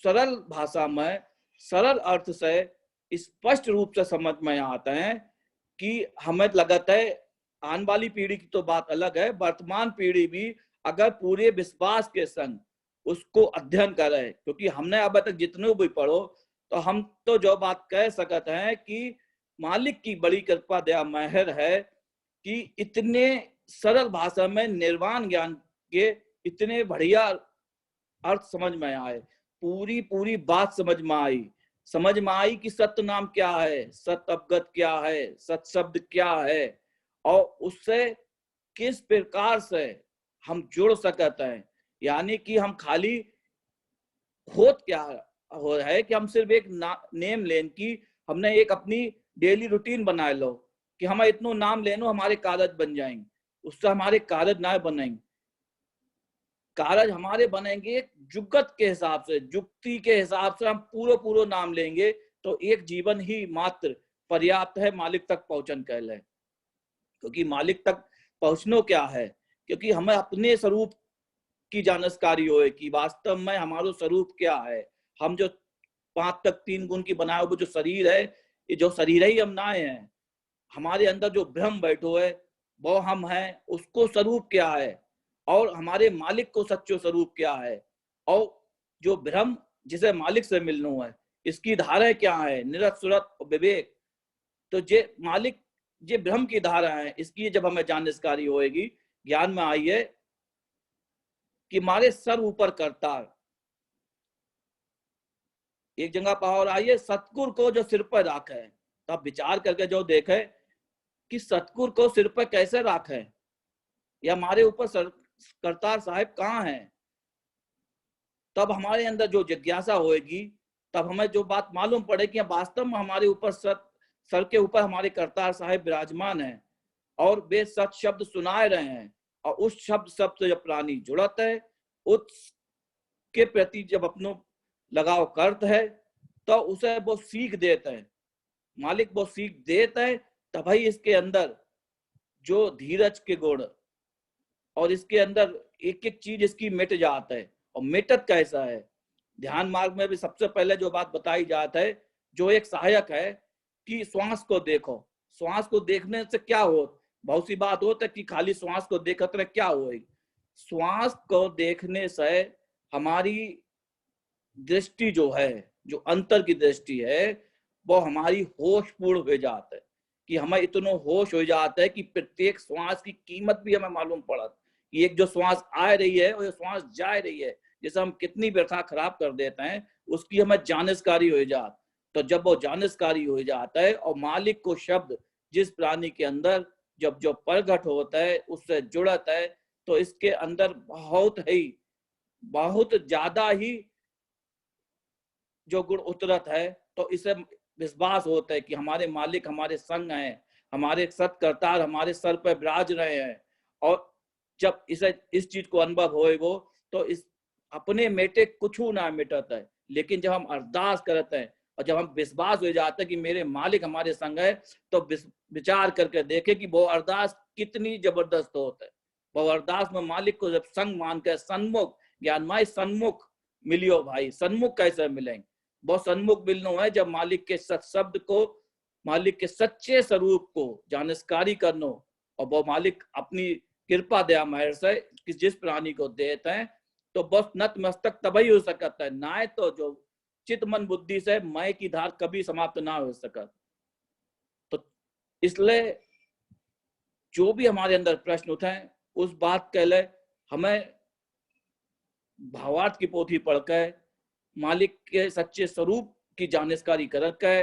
सरल भाषा में सरल अर्थ से स्पष्ट रूप से समझ में आते हैं कि हमें लगता है आने वाली पीढ़ी की तो बात अलग है, वर्तमान पीढ़ी भी अगर पूरे विश्वास के संग उसको अध्ययन करे, क्योंकि हमने अब तक जितने भी पढ़ो तो हम तो जो बात कह सकते हैं कि मालिक की बड़ी कृपा दया महर है कि इतने सरल भाषा में निर्वाण ज्ञान के इतने बढ़िया अर्थ समझ में आए, पूरी बात समझ में आई कि सत्य नाम क्या है, सत्य अवगत क्या है, सत शब्द क्या है और उससे किस प्रकार से हम जुड़ सकते हैं। यानी कि हम खाली होत क्या हो रहा है कि हम सिर्फ एक नेम लेन की हमने एक अपनी डेली रूटीन बना लो कि हमें इतना नाम लेनो हमारे कागज बन जाएंगे, उससे हमारे कागज ना बनेंगे। कागज हमारे बनेंगे जुगत के हिसाब से, जुक्ति के हिसाब से हम पूरा नाम लेंगे तो एक जीवन ही मात्र पर्याप्त है मालिक तक पहुंचन कह ले। क्योंकि मालिक तक पहुंचनो क्या है, क्योंकि हमें अपने स्वरूप की जानकारी हो कि वास्तव में हमारा स्वरूप क्या है। हम जो 5 तक 3 गुण की बनाए हुए जो शरीर है, ये जो शरीर ही हम ना है, हमारे अंदर जो भ्रम बैठो है वो हम हैं, उसको स्वरूप क्या है और हमारे मालिक को सच्चो स्वरूप क्या है, और जो भ्रम जिसे मालिक से मिलना है इसकी धारा क्या है, निरत सुरत और विवेक। तो जे मालिक जे भ्रम की धारा है, इसकी जब हमें जानकारी होएगी, ज्ञान में आइए कि हमारे सर ऊपर करतार। एक जगह पावर आइए सतगुर को जो सिर पर राख है, तो आप विचार करके जो देखे कि सतगुर को सिर पर कैसे राख है, या हमारे ऊपर करतार साहिब कहाँ हैं। तब हमारे अंदर जो जिज्ञासा होगी, तब हमें जो बात मालूम पड़ेगी वास्तव में हमारे ऊपर सर के ऊपर हमारे करतार साहिब विराजमान हैं और वे सच शब्द सुनाए रहे हैं। और उस शब्द से जब प्राणी जुड़त है, उसके प्रति जब अपनो लगाव करता है, तो उसे वो सीख देता है, मालिक वो सीख देता है। तभी इसके अंदर जो धीरज के गुण और इसके अंदर एक एक चीज इसकी मिट जाता है। और मिटत कैसा है, ध्यान मार्ग में भी सबसे पहले जो बात बताई जाता है, जो एक सहायक है कि श्वास को देखो। श्वास को देखने से क्या हो, बहुत सी बात होता है कि खाली श्वास को देखते रहे क्या होएगी। श्वास को देखने से हमारी दृष्टि जो है, जो अंतर की दृष्टि है, वो हमारी होश पूर्ण हो जाता है कि हमें इतना होश हो जाता है कि प्रत्येक श्वास की कीमत भी हमें मालूम पड़ा कि एक जो श्वास आ रही है और श्वास जा रही है, जैसे हम कितनी व्यथा खराब कर देते हैं, उसकी हमें जानकारी हो जाती। तो जब वो जानकारी हो जाता है और मालिक को शब्द जिस प्राणी के अंदर जब जो प्रगट होता है उससे जुड़ता है, तो इसके अंदर बहुत ज्यादा ही जो गुण उतरत है। तो इसे विश्वास होता है कि हमारे मालिक हमारे संग हैं, हमारे सत्कर्तार हमारे सर पर विराज रहे हैं। और जब इस चीज को अनुभव होएगो, तो इस अपने मेटे कुछ ना मिटत है। लेकिन जब हम अरदास करते हैं और जब हम विश्वास हो जाता है कि मेरे मालिक हमारे संग है, तो विचार करके देखे कि वो अरदास कितनी जबरदस्त होता है। वो अरदास में मालिक को जब संग मान कर सन्मुख ज्ञानमय सन्मुख मिलियो भाई, सन्मुख कैसे मिलेंगे, वो सन्मुख मिलना है जब मालिक के सत्शब्द को, मालिक के सच्चे स्वरूप को जानकारी करना। और वो मालिक अपनी कृपा दया महर से कि जिस प्राणी को देते हैं, तो बस नतमस्तक तभी हो सकता है, ना तो जो चित मन बुद्धि से मैं की धार कभी समाप्त ना हो सकत। तो इसलिए जो भी हमारे अंदर प्रश्न उठाए, उस बात के लिए हमें भावार्थ की पोथी पढ़कर मालिक के सच्चे स्वरूप की जानकारी करके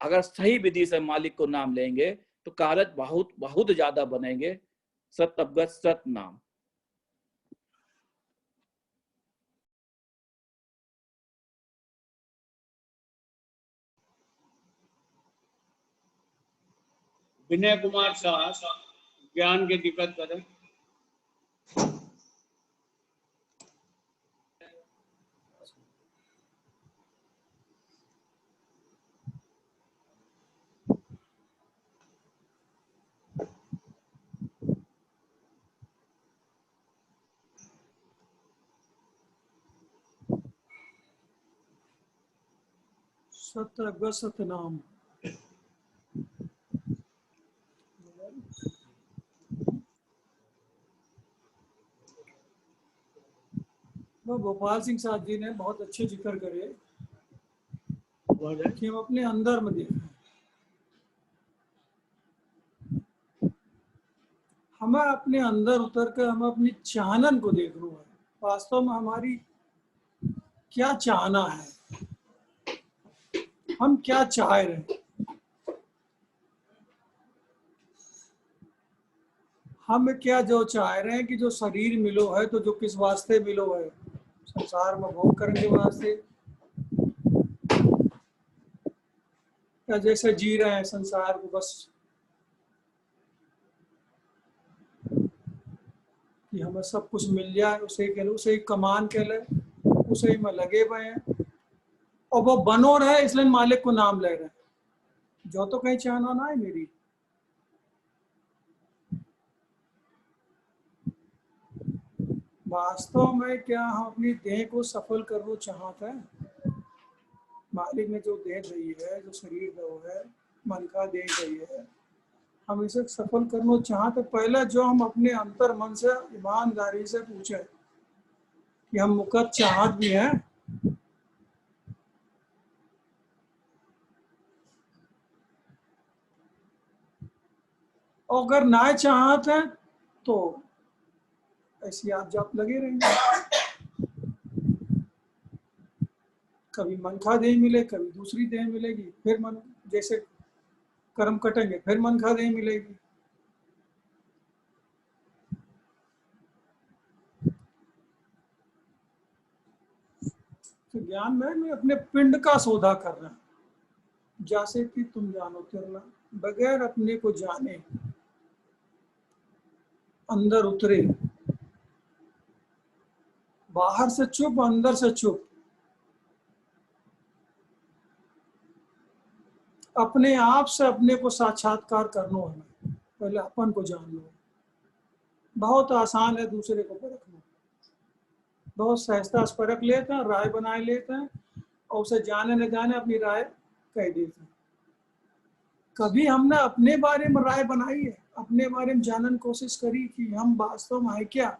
अगर सही विधि से मालिक को नाम लेंगे, तो कार्य बहुत बहुत ज्यादा बनेंगे। सत अवगत सत नाम। विनय कुमार शाह ज्ञान के दिक्कत करें। सत अवगत सत नाम। वो गोपाल सिंह साहब जी ने बहुत अच्छे जिक्र करे कि हम अपने अंदर में देखें, हमें अपने अंदर उतर कर हम अपनी चाहनन को देख रहे हैं। वास्तव में हमारी क्या चाहना है, हम क्या चाह रहे हैं, हम क्या जो चाह रहे हैं कि जो शरीर मिलो है, तो जो किस वास्ते मिलो है, संसार में भोग करने के वास्ते, या जैसे जी रहे हैं संसार को बस कि हमें सब कुछ मिल जाए, उसे कमान के लिए उसे ही में लगे हुए हैं और वो बनो रहे, इसलिए मालिक को नाम ले रहे हैं। जो तो कहीं चाहना ना है मेरी। वास्तव में क्या हम अपनी देह को सफल करना चाहते हैं? मालिक ने जो देह दी है, जो शरीर दो है, मन का देह दी है, हम इसे सफल करना चाहते, पहले जो हम अपने अंतर मन से ईमानदारी से पूछे कि हम मुकद चाहत भी हैं। और अगर ना चाहत है तो ऐसी आप जाप लगे रहेंगे। कभी मन खा देह मिले, कभी दूसरी देह मिलेगी, फिर मन जैसे कर्म कटेंगे फिर मन खा देह मिलेगी। तो ज्ञान में मैं अपने पिंड का सौदा करना, जैसे कि तुम जानो तिरना, बगैर अपने को जाने अंदर उतरे, बाहर से चुप अंदर से चुप, अपने आप से अपने को साक्षात्कार करना है। पहले अपन को जान लो। बहुत आसान है दूसरे को परखना, बहुत सहजता से परख लेते हैं, राय बना लेते हैं और उसे जाने न जाने अपनी राय कह देते हैं। कभी हमने अपने बारे में राय बनाई है, अपने बारे में जानने की कोशिश करी कि हम वास्तव में है क्या,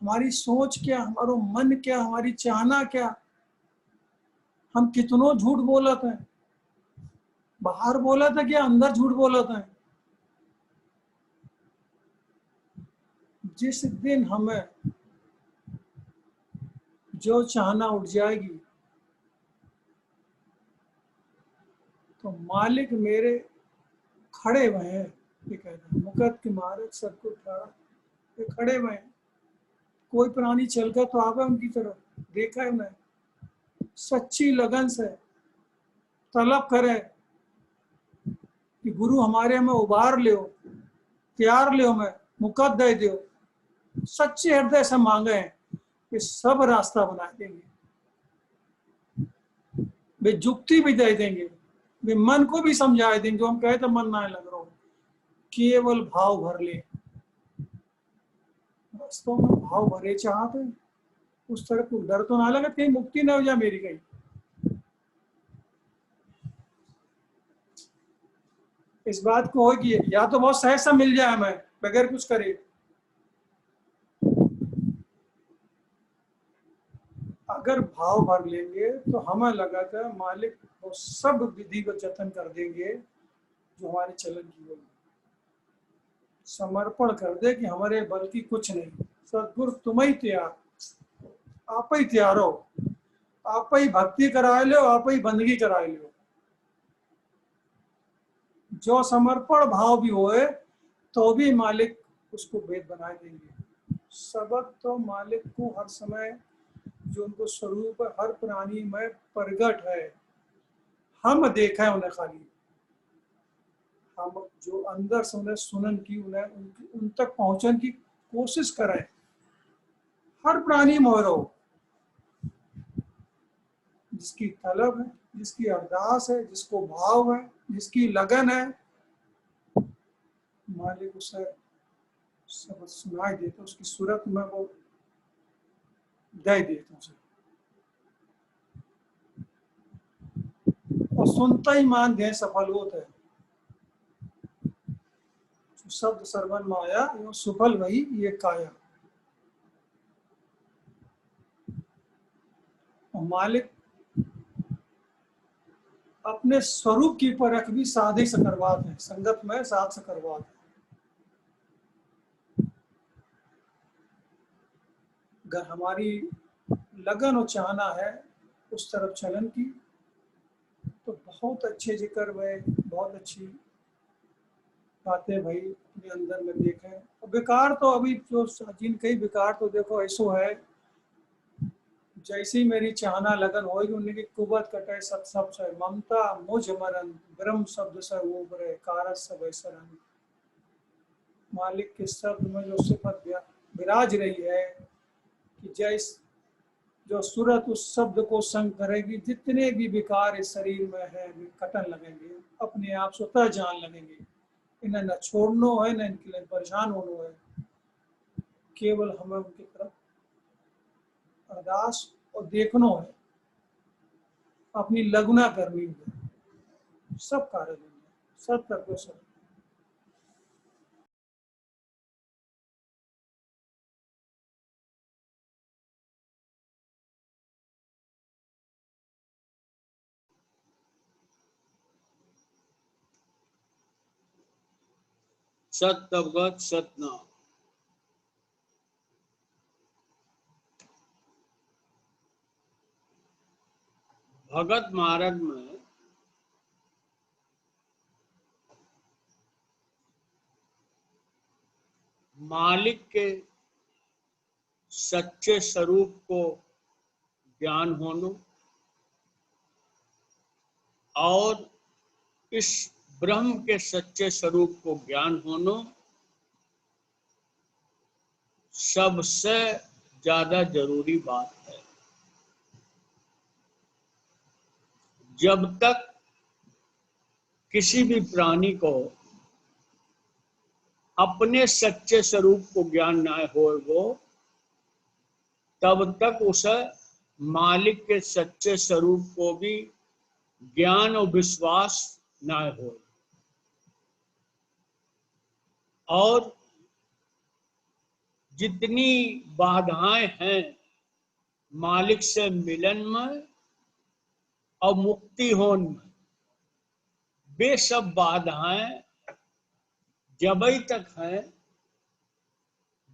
हमारी सोच क्या, हमारा मन क्या, हमारी चाहना क्या, हम कितनों झूठ बोलत हैं, बाहर बोला था क्या अंदर झूठ बोला था। जिस दिन हमें जो चाहना उठ जाएगी तो मालिक मेरे खड़े हुए हैं, ये कहते हैं मुकद के मारे सबको खड़ा, ये खड़े हुए हैं। कोई प्राणी चल कर तो आवे उनकी तरफ, देखा है मैं, सच्ची लगन से तलब करे कि गुरु हमारे में उबार लियो, प्यार लियो, मैं मुकद दे दियो, सच्चे हृदय से मांगे हैं कि सब रास्ता बना देंगे, वे जुक्ति भी दे देंगे, वे मन को भी समझा देंगे। जो हम कहते मन ना लग रहा हो, केवल भाव भर ले। वास्तव में भाव भरे चाहते हैं, उस तरह को डर तो ना लगे कहीं मुक्ति ना हो जाए मेरी कहीं। इस बात को हो कि या तो बहुत सहज सा मिल जाए हमें बगैर कुछ करे, अगर भाव भर लेंगे तो हमें लगा था मालिक वो सब विधि को जतन कर देंगे जो हमारे चलन की होगी, समर्पण कर दे कि हमारे बल की कुछ नहीं, सदगुरु तुम ही तैयार, आप ही तैयार हो, आप ही भक्ति करा लो, आप ही बंदगी करा लो। जो समर्पण भाव भी होए तो भी मालिक उसको वेद बना देंगे। सबक तो मालिक को हर समय जो उनको स्वरूप हर प्राणी में प्रगट है, हम देखा है उन्हें, खाली हम जो अंदर से उन्हें सुनन की, उन्हें उन तक पहुंचने की कोशिश करें। हर प्राणी मोरो जिसकी तलब है, जिसकी अरदास है, जिसको भाव है, जिसकी लगन है, मालिक उसे शब्द सुनाई देता, उसकी सूरत में वो दे देता उसे, और सुनता ही मान दे सफल होता है। शब्द सर्वन माया एवं सुफल वही ये काया। और मालिक अपने स्वरूप की परख भी साधे से करवाते हैं, संगत में साथ से करवाते हैं। अगर हमारी लगन और चाहना है उस तरफ चलन की तो बहुत अच्छे जिक्र में बहुत अच्छी बातें भाई अपने अंदर में देखें। और विकार तो अभी जो जिनके विकार तो देखो ऐसो है, जैसी मेरी चाहना लगन होगी उनकी कुबत कटे सब सब से, ममता मुझ मरन ब्रह्म शब्द से उभरे कारस सब सरन। मालिक के शब्द में जो सिफत विराज रही है कि जैस जो सूरत उस शब्द को संग करेगी, जितने भी विकार इस शरीर में है कटन लगेंगे, अपने आप स्वतः जान लगेंगे। इन्हें न छोड़ना है न इनके लिए परेशान होना है, केवल हमें उनकी तरफ अरदास और देखना है, अपनी लगना करनी है, सब कार्य देंगे, सब करके सब। सत अवगत सतनाम। भगत मार्ग में मालिक के सच्चे स्वरूप को ज्ञान होनो और इस ब्रह्म के सच्चे स्वरूप को ज्ञान होनो सबसे ज्यादा जरूरी बात है। जब तक किसी भी प्राणी को अपने सच्चे स्वरूप को ज्ञान ना हो वो, तब तक उसे मालिक के सच्चे स्वरूप को भी ज्ञान और विश्वास ना हो। और जितनी बाधाएं हैं मालिक से मिलन में और मुक्ति होने में, वे सब बाधाएं जबई तक हैं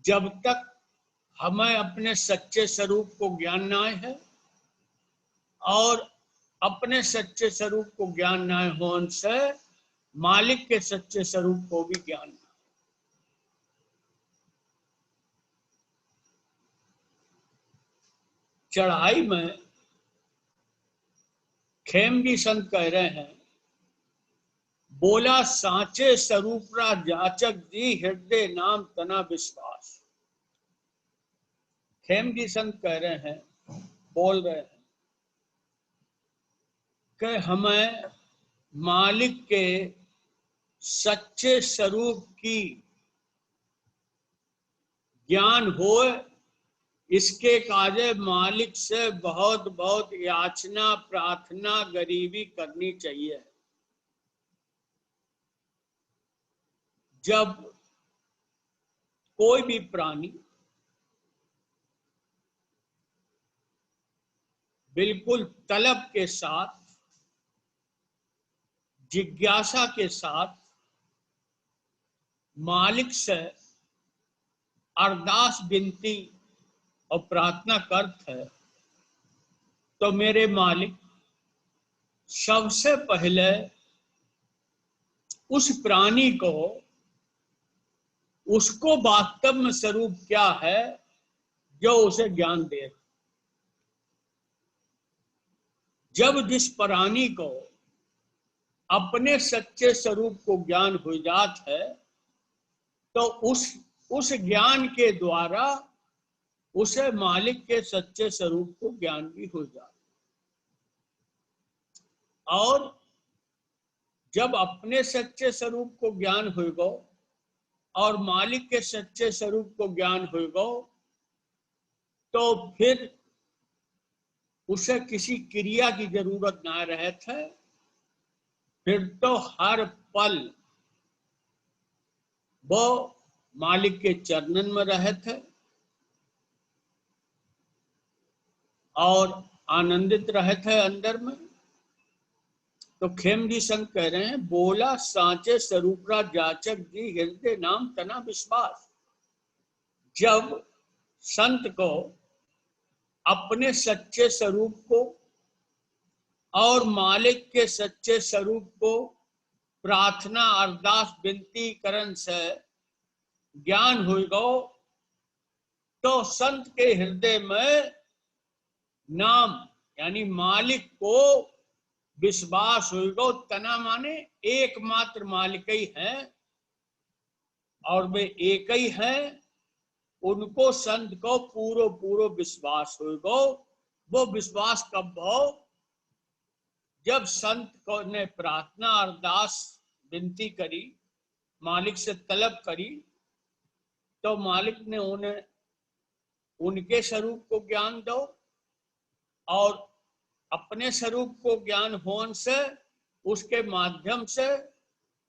जब तक हमें अपने सच्चे स्वरूप को ज्ञान ना है, और अपने सच्चे स्वरूप को ज्ञान ना होने से मालिक के सच्चे स्वरूप को भी ज्ञान ना। चढ़ाई में खेमजी संत कह रहे हैं, बोला सांचे स्वरूपरा जाचक जी हृदय नाम तना विश्वास। खेमजी संत कह रहे हैं, बोल रहे हैं कि हमें मालिक के सच्चे स्वरूप की ज्ञान हो, इसके काजे मालिक से बहुत बहुत याचना प्रार्थना गरीबी करनी चाहिए। जब कोई भी प्राणी बिल्कुल तलब के साथ, जिज्ञासा के साथ मालिक से अरदास विनती और प्रार्थना करते है, तो मेरे मालिक सबसे पहले उस प्राणी को उसको वास्तव में स्वरूप क्या है जो उसे ज्ञान दे। जब जिस प्राणी को अपने सच्चे स्वरूप को ज्ञान हो जात है, तो उस ज्ञान के द्वारा उसे मालिक के सच्चे स्वरूप को ज्ञान भी हो जाता। और जब अपने सच्चे स्वरूप को ज्ञान होगा और मालिक के सच्चे स्वरूप को ज्ञान होगा, तो फिर उसे किसी क्रिया की जरूरत ना रहे थे। फिर तो हर पल वो मालिक के चरणन में रहे थे और आनंदित रहे थे अंदर में। तो खेमजी संत कह रहे हैं, बोला सांचे स्वरूपरा जाचक जी हृदय नाम तना विश्वास। जब संत को अपने सच्चे स्वरूप को और मालिक के सच्चे स्वरूप को प्रार्थना अरदास विनती करण से ज्ञान होगा, तो संत के हृदय में नाम यानी मालिक को विश्वास होगा। तना माने एकमात्र मालिक ही है और वे एक ही हैं, उनको संत को पूरो पूरो विश्वास होगा। वो विश्वास कब हो? जब संत को ने प्रार्थना अरदास विनती करी, मालिक से तलब करी, तो मालिक ने उन्हें उनके स्वरूप को ज्ञान दो, और अपने स्वरूप को ज्ञान होने से उसके माध्यम से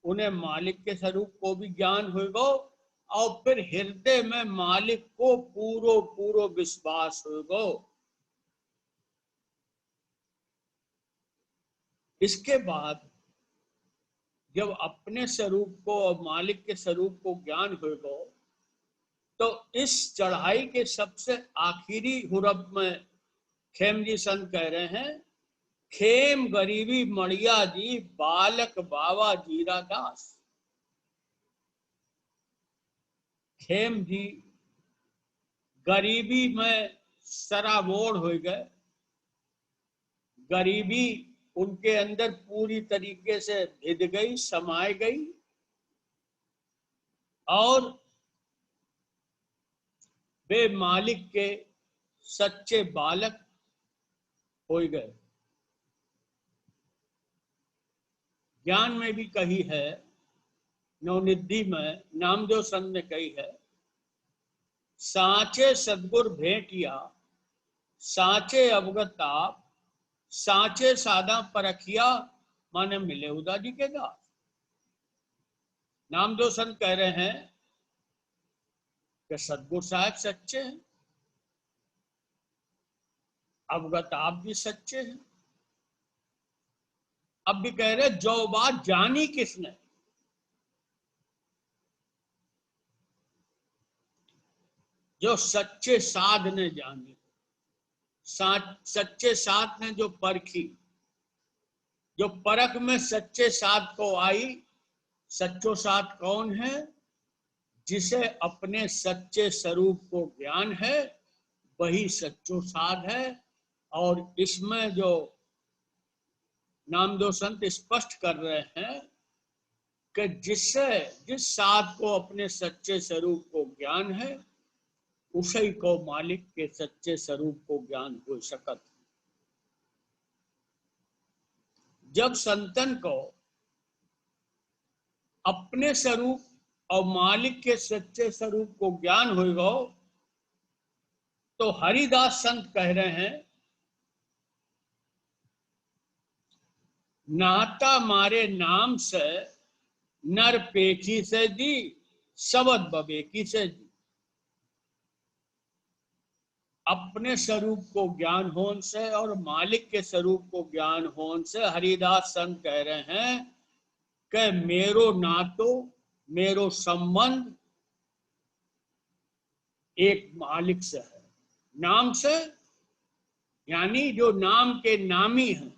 उन्हें मालिक के स्वरूप को भी ज्ञान होगा, और फिर हृदय में मालिक को पूरो पूरो विश्वास होगा। इसके बाद जब अपने स्वरूप को और मालिक के स्वरूप को ज्ञान होगा, तो इस चढ़ाई के सबसे आखिरी हुरब में खेमजी संत कह रहे हैं, खेम गरीबी मड़िया जी बालक बाबा जीरा दास। खेम जी गरीबी में सराबोर हो गए, गरीबी उनके अंदर पूरी तरीके से भिद गई, समाई गई, और वे मालिक के सच्चे बालक हो गए। ज्ञान में भी कही है, नवनिधि में नामदेव संत ने कही है, साचे सदगुर भेंटिया साचे अवगत आप, साचे सादा परखिया माने मिले उदाजी के दास। नामदेव संत कह रहे हैं कि सदगुरु साहब सच्चे हैं, अवगत आप भी सच्चे हैं। अब भी कह रहे जो बात जानी किसने, जो सच्चे साध ने जानी, सच्चे साध ने जो परखी, जो परख में सच्चे साध को आई। सच्चो साध कौन है? जिसे अपने सच्चे स्वरूप को ज्ञान है, वही सच्चो साध है। और इसमें जो नामदेव संत स्पष्ट कर रहे हैं कि जिस साध को अपने सच्चे स्वरूप को ज्ञान है, उसी को मालिक के सच्चे स्वरूप को ज्ञान हो सकत। जब संतन को अपने स्वरूप और मालिक के सच्चे स्वरूप को ज्ञान होगा, तो हरिदास संत कह रहे हैं, नाता मारे नाम से नर पेखी से दी, शबद बबेकी से दी। अपने स्वरूप को ज्ञान होने से और मालिक के स्वरूप को ज्ञान होने से हरिदास संत कह रहे हैं कि मेरो नातो, मेरो संबंध एक मालिक से है, नाम से। यानी जो नाम के नामी हैं,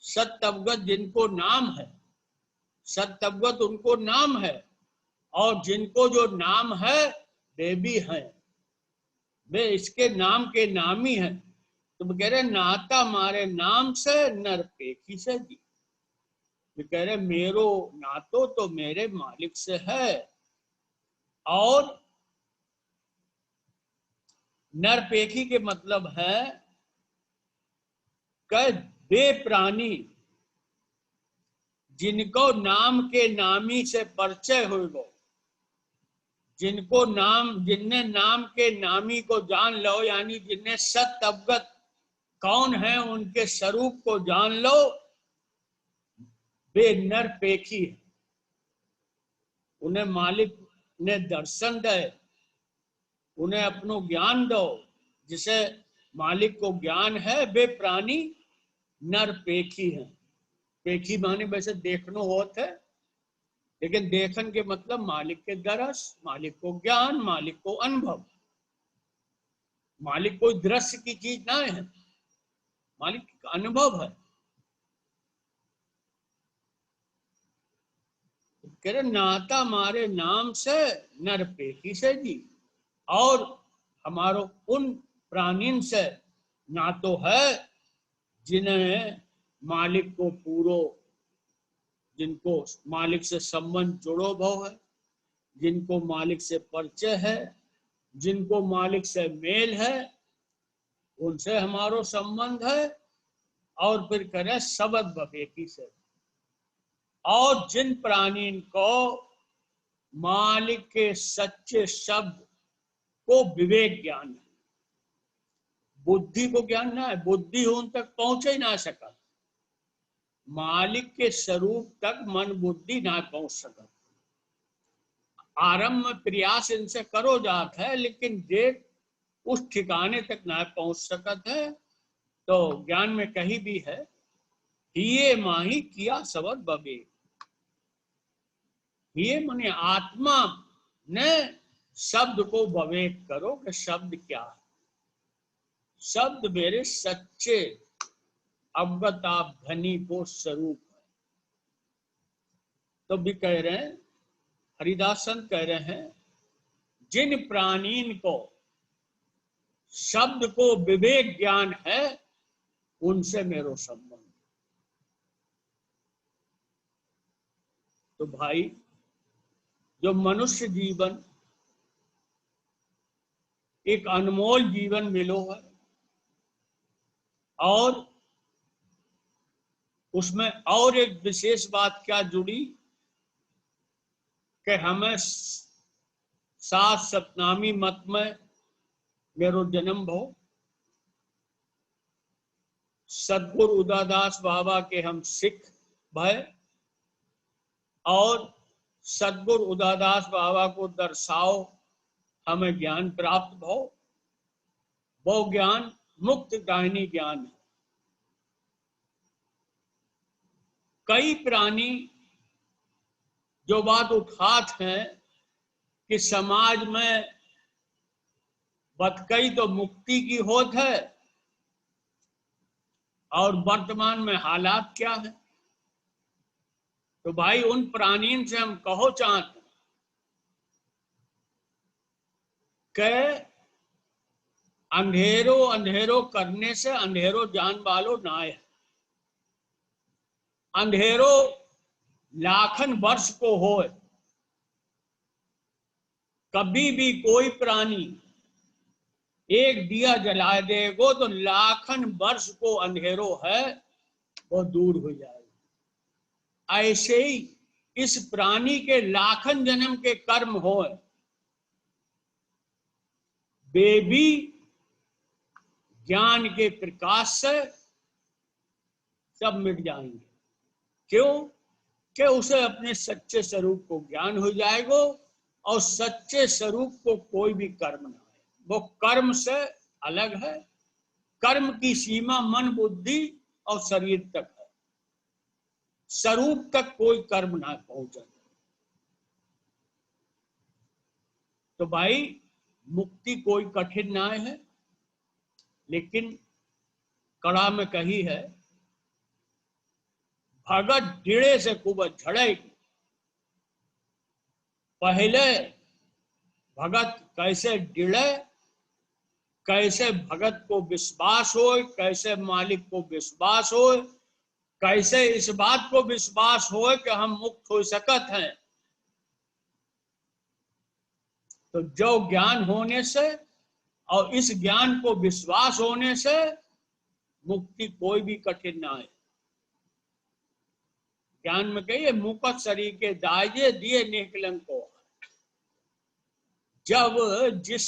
सत्य अवगत जिनको नाम है, सत्य अवगत उनको नाम है, और जिनको जो नाम है वे भी हैं, वे इसके नाम के नामी हैं। तो कह रहे नाता मारे नाम से नर पेखी से दी। कह रहे मेरो नातो तो मेरे मालिक से है, और नरपेखी के मतलब है कि वे प्राणी जिनको नाम के नामी से परिचय होगा, जिनने नाम के नामी को जान लो, यानी जिनने सत्य अवगत कौन है उनके स्वरूप को जान लो, वे नरपेखी है। उन्हें मालिक ने दर्शन दे, उन्हें अपनो ज्ञान दो। जिसे मालिक को ज्ञान है, वे प्राणी नरपेखी हैं। पेखी माने वैसे देखनो होता है, लेकिन देखन के मतलब मालिक के दरस, मालिक को ज्ञान, मालिक को अनुभव। मालिक कोई दृश्य की चीज ना है, मालिक का अनुभव है। कह रहे नाता मारे नाम से नरपेखी से जी, और हमारो उन प्राणीन से नातो है जिन्हें मालिक को पूरो, जिनको मालिक से संबंध जुड़ो भव है, जिनको मालिक से परिचय है, जिनको मालिक से मेल है, उनसे हमारो संबंध है। और फिर करें शब्द बबेकी से, और जिन प्राणी को मालिक के सच्चे शब्द को विवेक ज्ञान है, बुद्धि को ज्ञान ना है, बुद्धि उन तक पहुंच ही ना सका, मालिक के स्वरूप तक मन बुद्धि ना पहुंच सका। आरंभ में प्रयास इनसे करो जात है, लेकिन देर उस ठिकाने तक ना पहुंच सकत है। तो ज्ञान में कही भी है, ये माही किया सबद बबे। ये माने आत्मा ने शब्द को विवेक करो कि शब्द क्या है। शब्द मेरे सच्चे अवगत आप धनी को स्वरूप है। तो भी कह रहे हैं, हरिदास संत कह रहे हैं, जिन प्राणीन को शब्द को विवेक ज्ञान है, उनसे मेरो संबंध। तो भाई, जो मनुष्य जीवन एक अनमोल जीवन मिलो है, और उसमें और एक विशेष बात क्या जुड़ी कि हमें सात सतनामी मत में मेरो जन्म भो, सदगुरु उदादास बाबा के हम सिख भय, और सदगुरु उदादास बाबा को दर्शाओ हमें ज्ञान प्राप्त भो। वो ज्ञान मुक्त दायनी ज्ञान है। कई प्राणी जो बात उठाते हैं कि समाज में बतकई तो मुक्ति की होत है, और वर्तमान में हालात क्या है। तो भाई, उन प्राणियों से हम कहो चाहते कि अंधेरो अंधेरो करने से अंधेरो जान वालो नाय है। अंधेरो लाखन वर्ष को होए, कभी भी कोई प्राणी एक दिया जला देगो तो लाखन वर्ष को अंधेरो है वो दूर हो जाएगा। ऐसे ही इस प्राणी के लाखन जन्म के कर्म होए, वे भी ज्ञान के प्रकाश से सब मिट जाएंगे। क्यों? कि उसे अपने सच्चे स्वरूप को ज्ञान हो जाएगा, और सच्चे स्वरूप को कोई भी कर्म ना है, वो कर्म से अलग है। कर्म की सीमा मन बुद्धि और शरीर तक है, स्वरूप तक कोई कर्म ना पहुंचे। तो भाई, मुक्ति कोई कठिन ना है, लेकिन कड़ा में कही है, भगत ढिड़े से खूब झड़ेगी। पहले भगत कैसे डिड़े, कैसे भगत को विश्वास हो, कैसे मालिक को विश्वास हो, कैसे इस बात को विश्वास हो कि हम मुक्त हो सकत हैं। तो जो ज्ञान होने से और इस ज्ञान को विश्वास होने से मुक्ति कोई भी कठिन ना है। ज्ञान में कहिए, मुकत शरीर के दाये दिए निकलंक को। जब जिस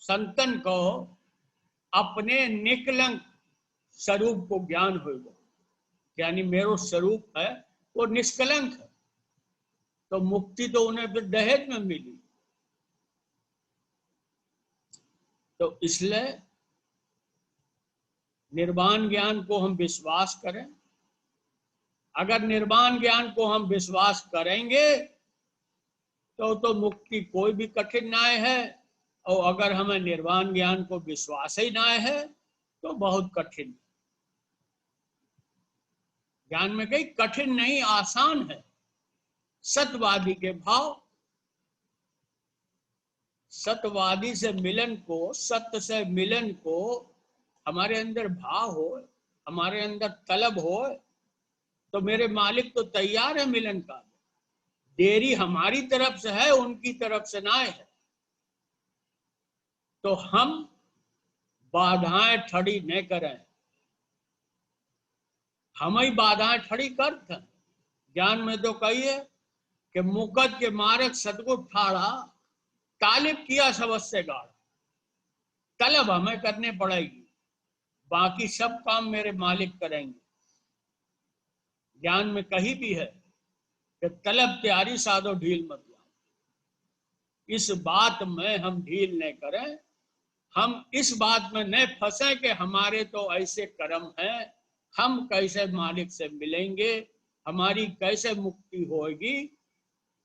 संतन को अपने निकलंक स्वरूप को ज्ञान होगा, यानी मेरो स्वरूप है वो निष्कलंक है, तो मुक्ति तो उन्हें फिर दहेज में मिली। तो इसलिए निर्वाण ज्ञान को हम विश्वास करें। अगर निर्वाण ज्ञान को हम विश्वास करेंगे तो मुक्ति कोई भी कठिन ना है, और अगर हमें निर्वाण ज्ञान को विश्वास ही ना है तो बहुत कठिन। ज्ञान में कहीं कठिन नहीं, आसान है। सत्यवादी के भाव, सत्यवादी से मिलन को, सत्य से मिलन को हमारे अंदर भाव हो, हमारे अंदर तलब हो, तो मेरे मालिक तो तैयार है मिलन का। देरी हमारी तरफ से है, उनकी तरफ से ना है। तो हम बाधाएं खड़ी न करें, हम ही बाधाएं खड़ी करते हैं। ज्ञान में तो कहिए कि मुकद के मारक सतगुरु ठाड़ा, तालिब किया सबसे गाढ़। तलब हमें करने पड़ेगी, बाकी सब काम मेरे मालिक करेंगे। ज्ञान में कही भी है कि तलब तैयारी साधो ढील मत जाओ। इस बात में हम ढील नहीं करें, हम इस बात में नहीं फंसे कि हमारे तो ऐसे कर्म हैं, हम कैसे मालिक से मिलेंगे, हमारी कैसे मुक्ति होगी।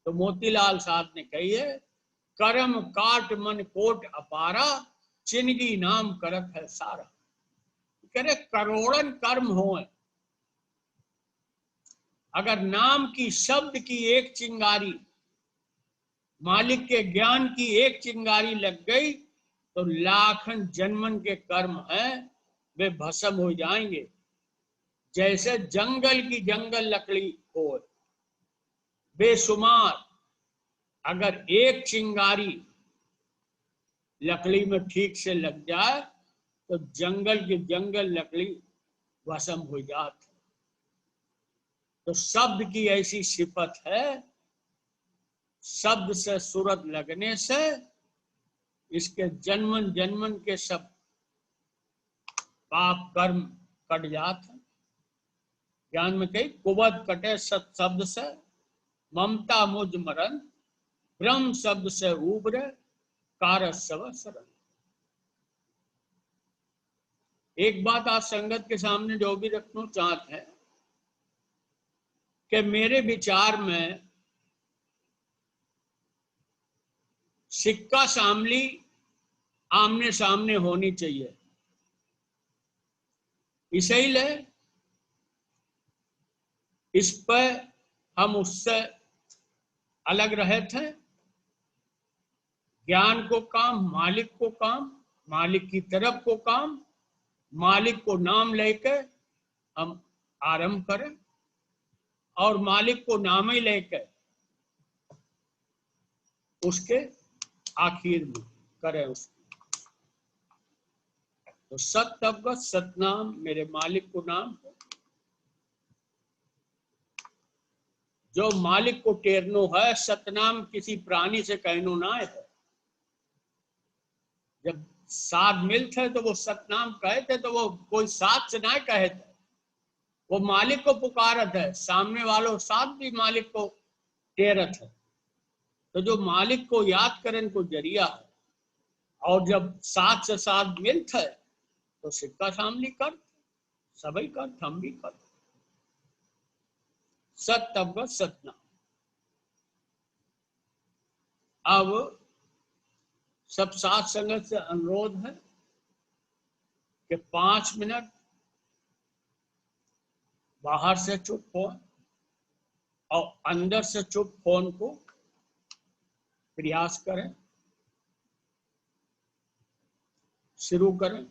तो मोतीलाल साहब ने कही है, कर्म काट मन कोट अपारा, चिन्हगी नाम करत है सारा। कह रहे करोड़न कर्म होए, अगर नाम की, शब्द की एक चिंगारी, मालिक के ज्ञान की एक चिंगारी लग गई तो लाखन जन्मन के कर्म हैं वे भस्म हो जाएंगे, जैसे जंगल की जंगल लकड़ी हो। बेशुमार, अगर एक चिंगारी लकड़ी में ठीक से लग जाए तो जंगल की जंगल लकड़ी भस्म हो जाती। तो शब्द की ऐसी सिफत है, शब्द से सूरत लगने से इसके जन्मन जन्मन के सब पाप कर्म कट जाते। ज्ञान में कही कुवद कटे सत शब्द से, ममता मुझ मरण, ब्रह्म शब्द से उबरे, कारस सब सरल। एक बात आज संगत के सामने जो भी रखना चाहते हैं कि मेरे विचार में सिक्का शामली आमने सामने होनी चाहिए। इसलिए इस पर हम उससे अलग रहे थे। ज्ञान को काम, मालिक को काम, मालिक की तरफ को काम, मालिक को नाम लेकर हम आरंभ करें और मालिक को नाम ही लेकर उसके आखिर में करें उसको। तो सत्य सतनाम मेरे मालिक को नाम है। जो मालिक को टेरनो है, सतनाम किसी प्राणी से कहनो ना है। जब साध मिलते तो वो सतनाम कहते तो वो कोई साथ से ना कहते, वो मालिक को पुकारत है। सामने वालों साथ भी मालिक को टेरत है। तो जो मालिक को याद करने को जरिया है, और जब साथ से साथ मिलते है तो सिक्का शामली कर सभी कर, हम भी कर। सत्य सतना। अब सब साथ संगत से अनुरोध है कि 5 मिनट बाहर से चुप फोन और अंदर से चुप फोन को प्रयास करें। शुरू करें।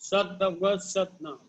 सत भगवत सत नाम।